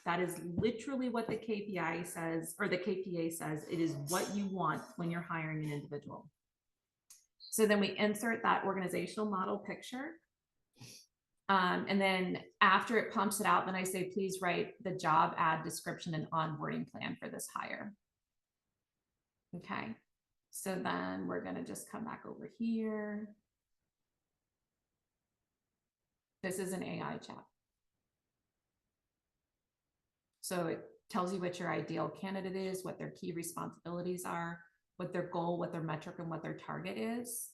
That is literally what the KPI says, or the KPA says. It is what you want when you're hiring an individual. So then we insert that organizational model picture. And then after it pumps it out, then I say, please write the job ad description and onboarding plan for this hire. Okay, so then we're going to just come back over here. This is an AI chat. So it tells you what your ideal candidate is, what their key responsibilities are, what their goal, what their metric, and what their target is.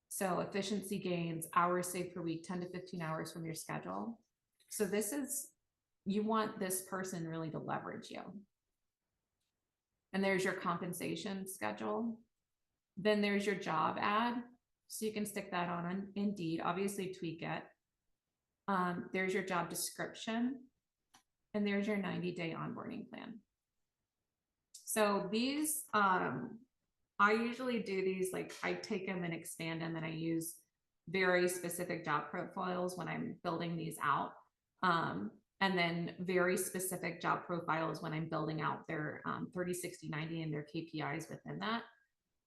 So efficiency gains, hours saved per week, 10 to 15 hours from your schedule. So this is, you want this person really to leverage you. And there's your compensation schedule. Then there's your job ad. So you can stick that on Indeed, obviously tweak it. There's your job description. And there's your 90-day onboarding plan. So these, I usually do these, like I take them and expand them, and I use very specific job profiles when I'm building these out. And then very specific job profiles when I'm building out their 30, 60, 90 and their KPIs within that.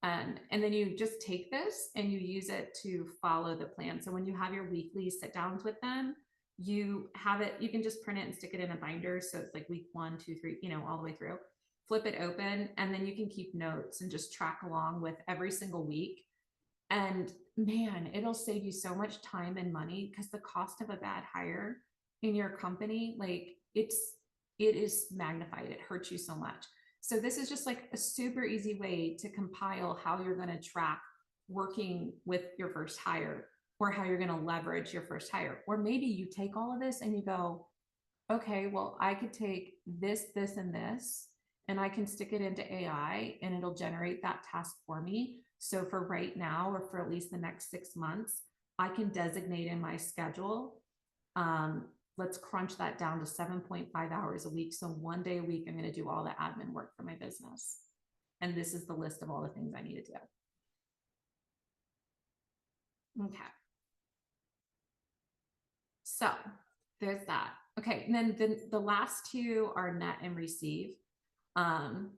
And then you just take this and you use it to follow the plan. So when you have your weekly sit downs with them, you have it, you can just print it and stick it in a binder. So it's like week 1, 2, 3, you know, all the way through. Flip it open, and then you can keep notes and just track along with every single week. And man, it'll save you so much time and money, because the cost of a bad hire in your company, like it is magnified. It hurts you so much. So this is just like a super easy way to compile how you're going to track working with your first hire, or how you're going to leverage your first hire. Or maybe you take all of this and you go, okay, well, I could take this, this, and this, and I can stick it into AI and it'll generate that task for me. So for right now, or for at least the next 6 months, I can designate in my schedule. Let's crunch that down to 7.5 hours a week. So 1 day a week, I'm going to do all the admin work for my business. And this is the list of all the things I need to do. Okay. So there's that. Okay. And then the last 2 are net and receive. And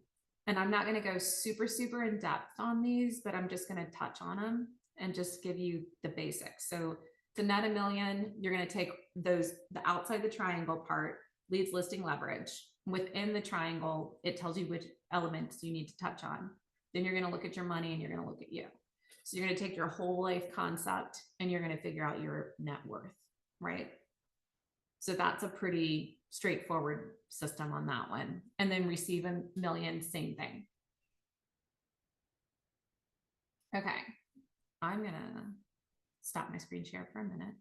I'm not going to go super, super in depth on these, but I'm just going to touch on them and just give you the basics. So to net $1 million, you're going to take the outside the triangle part, leads, listing, leverage. Within the triangle, it tells you which elements you need to touch on. Then you're going to look at your money and you're going to look at you. So you're going to take your whole life concept and you're going to figure out your net worth, right? So that's a pretty straightforward system on that one. And then receive $1 million, same thing. Okay, I'm going to stop my screen share for a minute,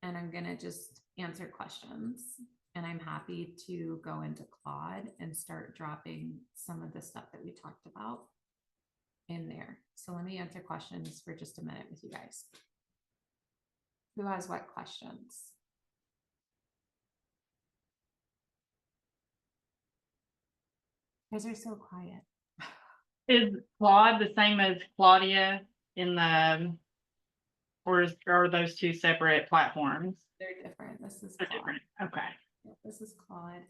and I'm going to just answer questions. And I'm happy to go into Claude and start dropping some of the stuff that we talked about in there. So let me answer questions for just a minute with you guys. Who has what questions? You guys are so quiet. Is Claude the same as Claudia in the, are those two separate platforms? They're different. This is They're Claude. different. Okay. Yeah, this is Claude.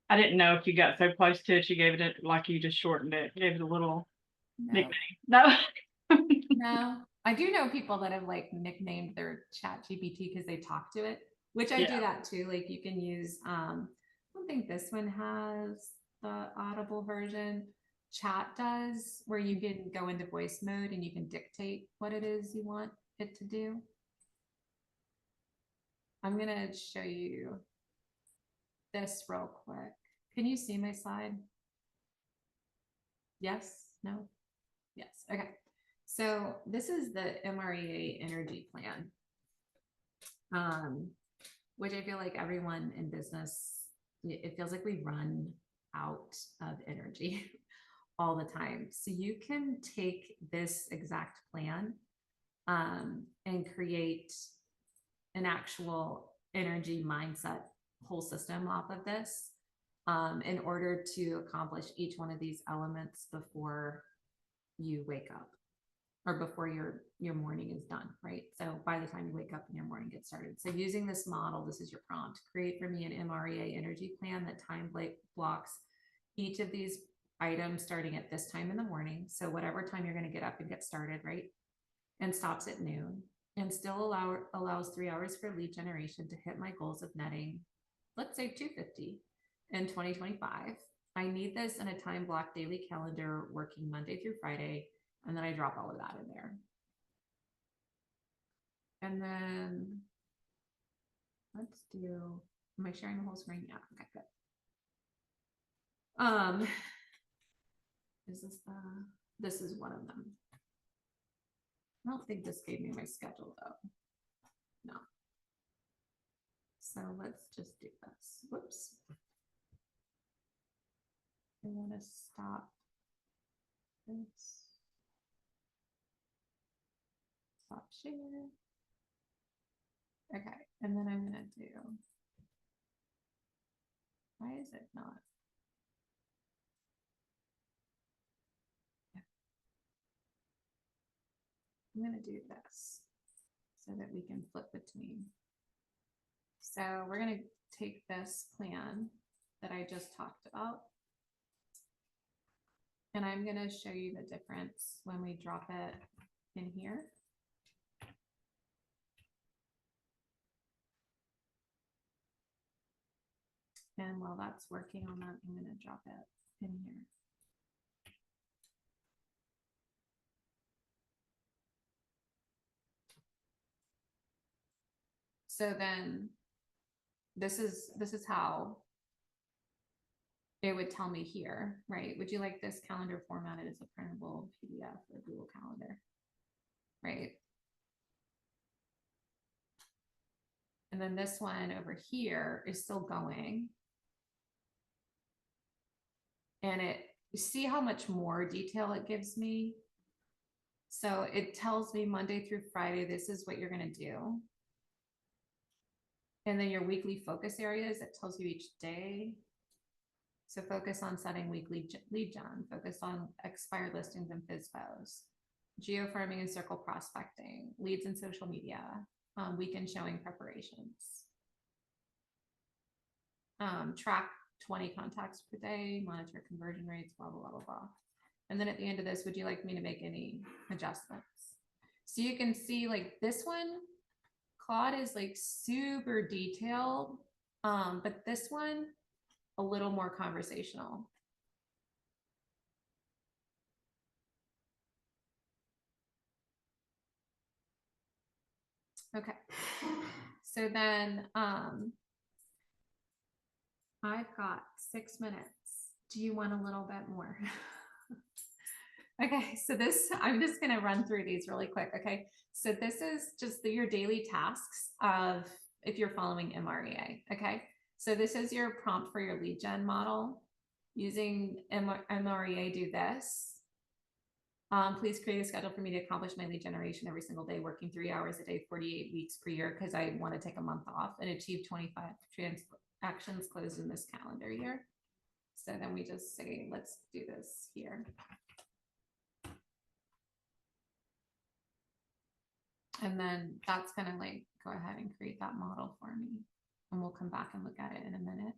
I didn't know if you got so close to it, you gave it, like you just shortened it, gave it a little No, nickname. No. no. I do know people that have like nicknamed their chat GPT because they talk to it, which I do Yeah. that too. Like you can use, I don't think this one has the Audible version. Chat does, where you can go into voice mode and you can dictate what it is you want it to do. I'm gonna show you this real quick. Can you see my slide? Yes, no? Yes, okay. So this is the MREA energy plan. Which I feel like everyone in business, it feels like we run out of energy all the time. So you can take this exact plan and create an actual energy mindset whole system off of this in order to accomplish each one of these elements before you wake up or before your morning is done, right? So by the time you wake up and your morning gets started. So using this model, this is your prompt. Create for me an MREA energy plan that time blocks each of these items starting at this time in the morning. So whatever time you're going to get up and get started, right? And stops at noon and still allows 3 hours for lead generation to hit my goals of netting, let's say 250 in 2025. I need this in a time block daily calendar working Monday through Friday. And then I drop all of that in there. And then let's do, am I sharing the whole screen? Yeah, okay, good. Is this is one of them. I don't think this gave me my schedule though. No. So let's just do this. Whoops. I want to stop this. Stop share. Okay, and then I'm gonna do, why is it not? I'm gonna do this so that we can flip between. So we're gonna take this plan that I just talked about. And I'm gonna show you the difference when we drop it in here. And while that's working on that, I'm gonna drop it in here. So then this is how it would tell me here, right? Would you like this calendar formatted as a printable PDF or Google Calendar, right? And then this one over here is still going. And you see how much more detail it gives me? So it tells me Monday through Friday, this is what you're gonna do. And then your weekly focus areas, it tells you each day. So focus on setting weekly lead gen, focus on expired listings and FISBOs, geofarming and circle prospecting, leads in social media, weekend showing preparations. Track 20 contacts per day, monitor conversion rates, blah, blah, blah, blah, blah. And then at the end of this, would you like me to make any adjustments? So you can see like this one, Claude is like super detailed, but this one, a little more conversational. Okay. So then I've got 6 minutes. Do you want a little bit more? Okay, so this, I'm just gonna run through these really quick, okay? So this is just your daily tasks of, if you're following MREA, okay? So this is your prompt for your lead gen model. Using MREA, do this. Please create a schedule for me to accomplish my lead generation every single day, working 3 hours a day, 48 weeks per year, because I want to take a month off and achieve 25 transactions closed in this calendar year. So then we just say, let's do this here. And then that's gonna like, go ahead and create that model for me. And we'll come back and look at it in a minute.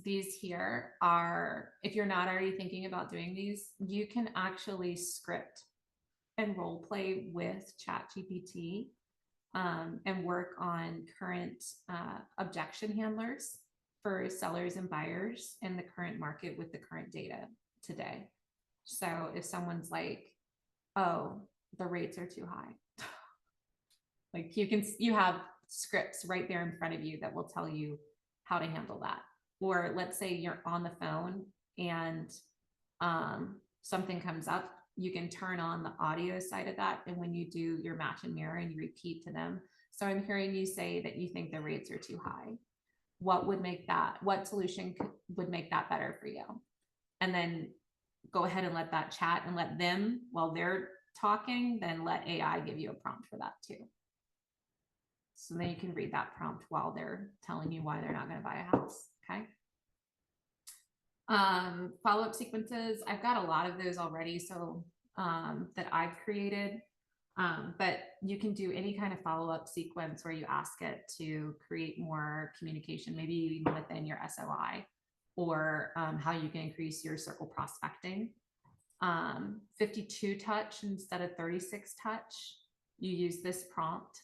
These here are, if you're not already thinking about doing these, you can actually script and role play with ChatGPT and work on current objection handlers for sellers and buyers in the current market with the current data today. So if someone's like, oh, the rates are too high, like you have scripts right there in front of you that will tell you how to handle that. Or let's say you're on the phone and something comes up, you can turn on the audio side of that. And when you do your match and mirror and you repeat to them, so I'm hearing you say that you think the rates are too high. What solution would make that better for you? And then go ahead and let that chat and let them, while they're talking, then let AI give you a prompt for that too. So then you can read that prompt while they're telling you why they're not going to buy a house. Okay. Follow-up sequences. I've got a lot of those already. So that I've created, but you can do any kind of follow-up sequence where you ask it to create more communication, maybe even within your SOI, or how you can increase your circle prospecting. 52 touch instead of 36 touch. You use this prompt.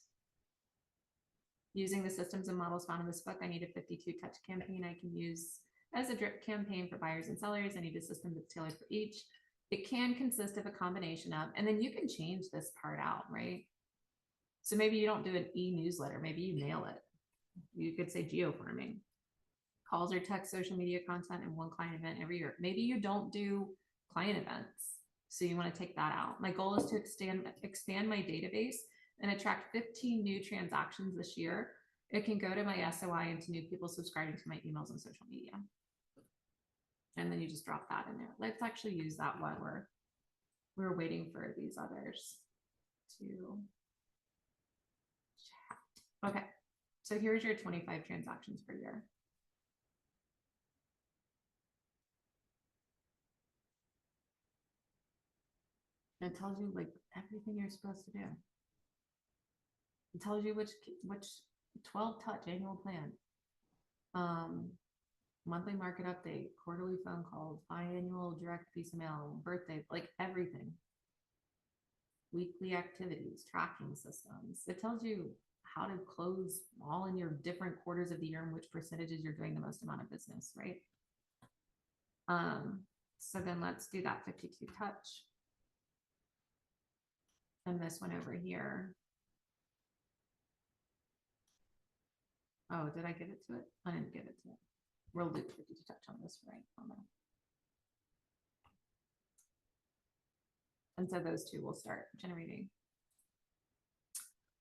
Using the systems and models found in this book, I need a 52 touch campaign I can use as a drip campaign for buyers and sellers. I need a system that's tailored for each. It can consist of a combination of, and then you can change this part out, right? So maybe you don't do an e-newsletter, maybe you mail it. You could say geofarming, calls or text, social media content, and one client event every year. Maybe you don't do client events, so you want to take that out. My goal is to expand my database and attract 15 new transactions this year. It can go to my SOI and to new people subscribing to my emails and social media. And then you just drop that in there. Let's actually use that while we're waiting for these others to chat. Okay, so here's your 25 transactions per year. And it tells you like everything you're supposed to do. It tells you which 12 touch annual plan, monthly market update, quarterly phone calls, biannual direct piece of mail, birthday, like everything. Weekly activities, tracking systems. It tells you how to close all in your different quarters of the year and which percentages you're doing the most amount of business, right? So then let's do that 52 touch. And this one over here. Oh, did I give it to it? I didn't give it to it. We'll do 52 touch on this, right? And so those two will start generating.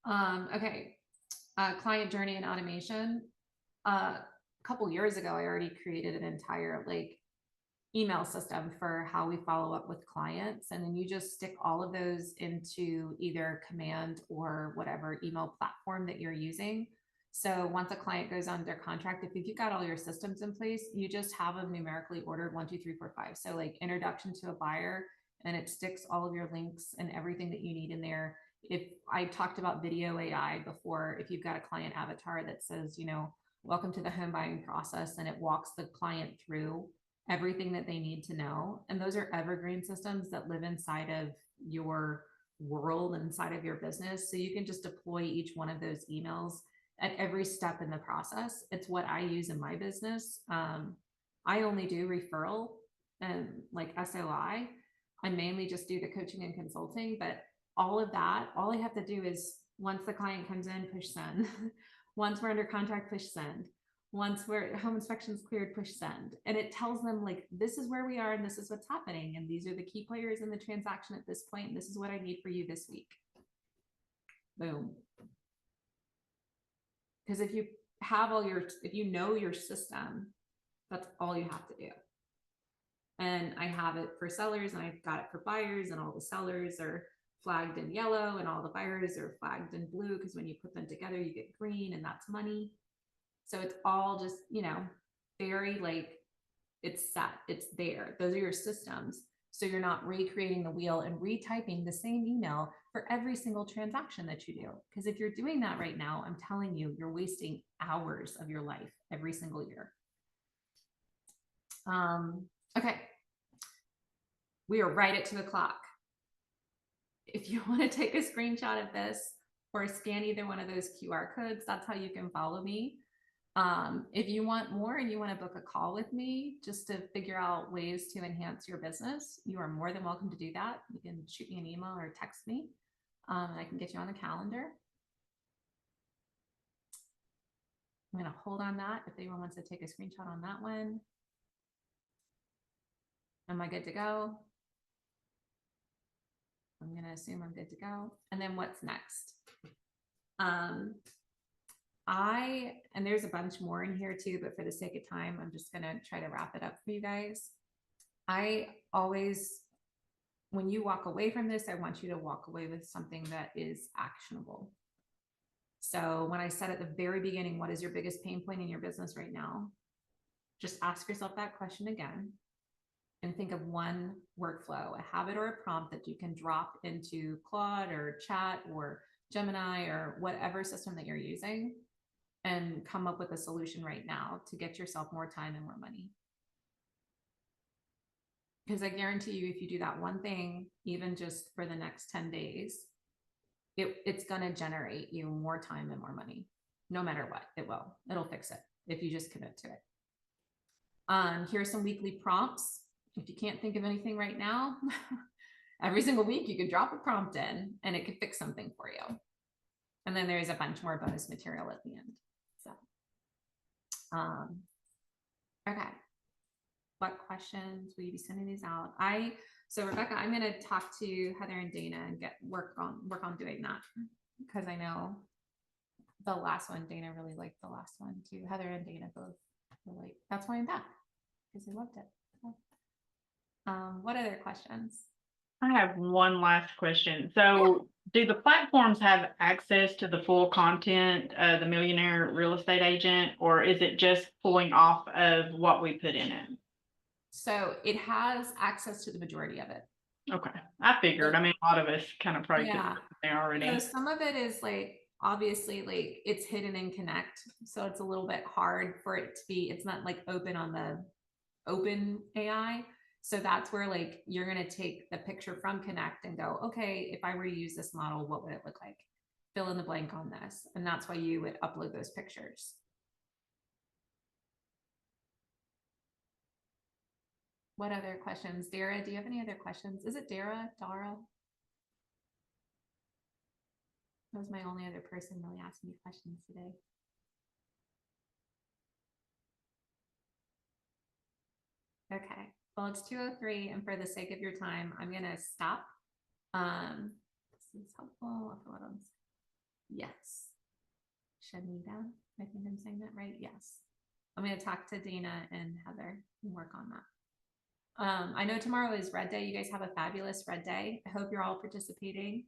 Okay, client journey and automation. A couple years ago, I already created an entire like email system for how we follow up with clients. And then you just stick all of those into either Command or whatever email platform that you're using. So once a client goes under contract, if you've got all your systems in place, you just have them numerically ordered 1, 2, 3, 4, 5. So like introduction to a buyer, and it sticks all of your links and everything that you need in there. If I talked about video AI before, if you've got a client avatar that says, you know, welcome to the home buying process, and it walks the client through everything that they need to know. And those are evergreen systems that live inside of your world, inside of your business. So you can just deploy each one of those emails at every step in the process. It's what I use in my business. I only do referral and like SOI. I mainly just do the coaching and consulting, but all of that, all I have to do is once the client comes in, push send. Once we're under contract, push send. Once we're home inspections cleared, push send. And it tells them like, this is where we are and this is what's happening. And these are the key players in the transaction at this point. And this is what I need for you this week. Boom. Because if you have if you know your system, that's all you have to do. And I have it for sellers and I've got it for buyers, and all the sellers are flagged in yellow and all the buyers are flagged in blue, because when you put them together, you get green, and that's money. So it's all just, you know, very like, it's set, it's there. Those are your systems. So you're not recreating the wheel and retyping the same email for every single transaction that you do. Because if you're doing that right now, I'm telling you, you're wasting hours of your life every single year. Okay. We are right at 2 o'clock. If you want to take a screenshot of this or scan either one of those QR codes, that's how you can follow me. If you want more and you want to book a call with me just to figure out ways to enhance your business, you are more than welcome to do that. You can shoot me an email or text me. And I can get you on the calendar. I'm going to hold on that if anyone wants to take a screenshot on that one. Am I good to go? I'm going to assume I'm good to go. And then what's next? And there's a bunch more in here too, but for the sake of time, I'm just going to try to wrap it up for you guys. I always, when you walk away from this, I want you to walk away with something that is actionable. So when I said at the very beginning, what is your biggest pain point in your business right now? Just ask yourself that question again and think of one workflow, a habit or a prompt that you can drop into Claude or Chat or Gemini or whatever system that you're using and come up with a solution right now to get yourself more time and more money. Because I guarantee you, if you do that one thing, even just for the next 10 days, it's going to generate you more time and more money. No matter what, it'll fix it if you just commit to it. Here's some weekly prompts. If you can't think of anything right now, every single week you can drop a prompt in and it could fix something for you. And then there's a bunch more bonus material at the end. So, okay. What questions will you be sending these out? So Rebecca, I'm going to talk to Heather and Dana and work on doing that, because I know the last one, Dana really liked the last one too. Heather and Dana both were like, that's why I'm back, because they loved it. So, what other questions? I have one last question. So do the platforms have access to the full content of the Millionaire Real Estate Agent, or is it just pulling off of what we put in it? So it has access to the majority of it. Okay. I figured. I mean, a lot of us kind of probably Yeah. put there already. So some of it is like, obviously, like it's hidden in Connect. So it's a little bit hard for it to be, it's not like open on the open AI. So that's where like, you're going to take the picture from Connect and go, okay, if I were to use this model, what would it look like? Fill in the blank on this. And that's why you would upload those pictures. What other questions? Dara, do you have any other questions? Is it Dara? That was my only other person really asking me questions today. Okay, well, it's 2:03, and for the sake of your time, I'm gonna stop. This is helpful. Yes. Shanita, I think I'm saying that right. Yes. I'm gonna talk to Dana and Heather and work on that. I know tomorrow is Red Day. You guys have a fabulous Red Day. I hope you're all participating.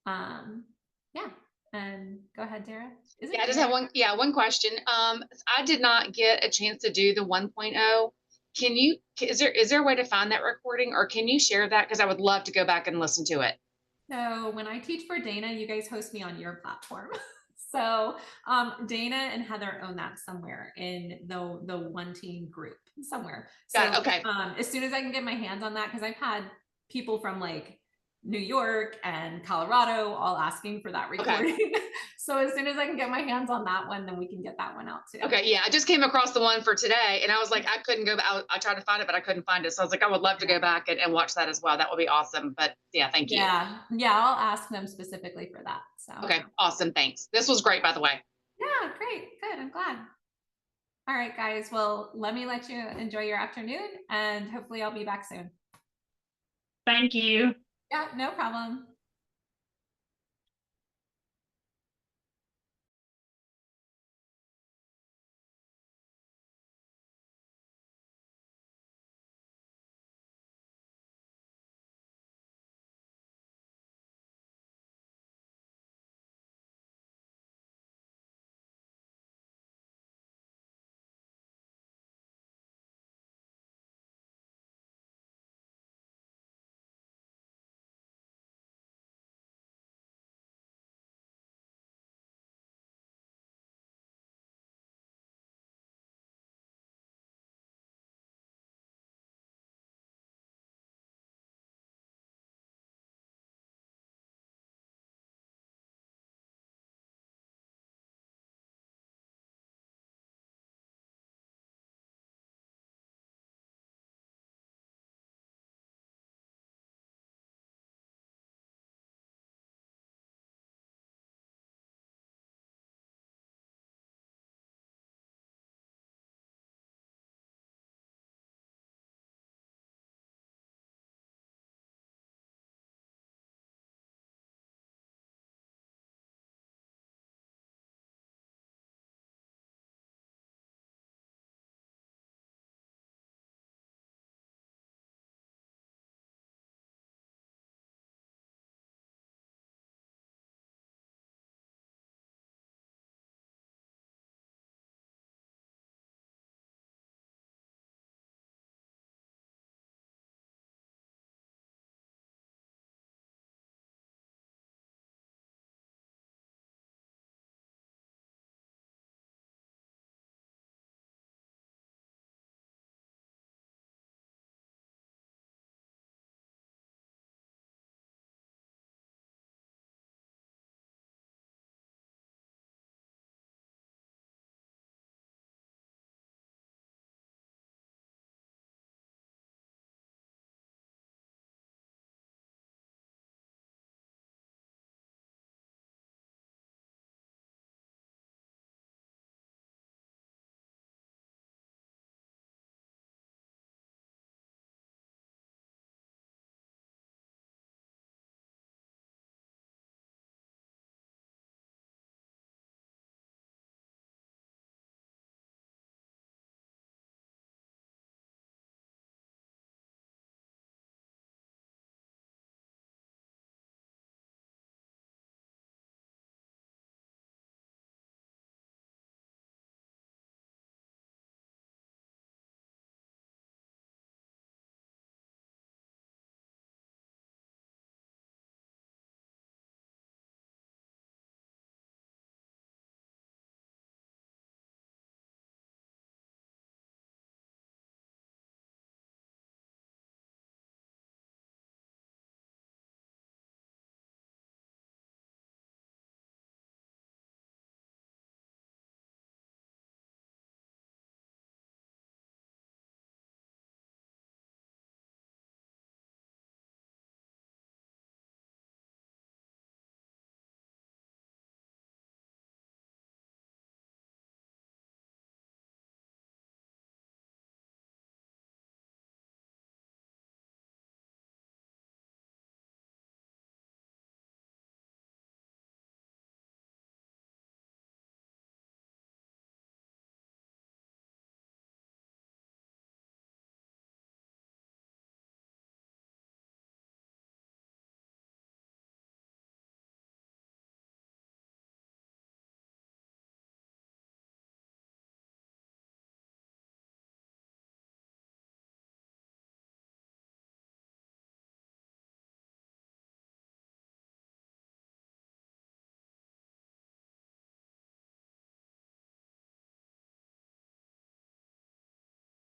Yeah. And go ahead, Dara. Yeah, I just have one question. I did not get a chance to do the 1.0. Is there a way to find that recording, or can you share that? Because I would love to go back and listen to it. So when I teach for Dana, you guys host me on your platform. So Dana and Heather own that somewhere in the one team group somewhere. So Okay. As soon as I can get my hands on that, because I've had people from like New York and Colorado all asking for that recording. Okay. So as soon as I can get my hands on that one, then we can get that one out too. Okay. Yeah. I just came across the one for today and I was like, I couldn't go back. I tried to find it, but I couldn't find it. So I was like, I would love to go back and watch that as well. That would be awesome. But yeah, thank you. Yeah. I'll ask them specifically for that. So. Okay. Awesome. Thanks. This was great, by the way. Yeah. Great. Good. I'm glad. All right, guys. Well, let you enjoy your afternoon, and hopefully I'll be back soon. Thank you. Yeah, no problem.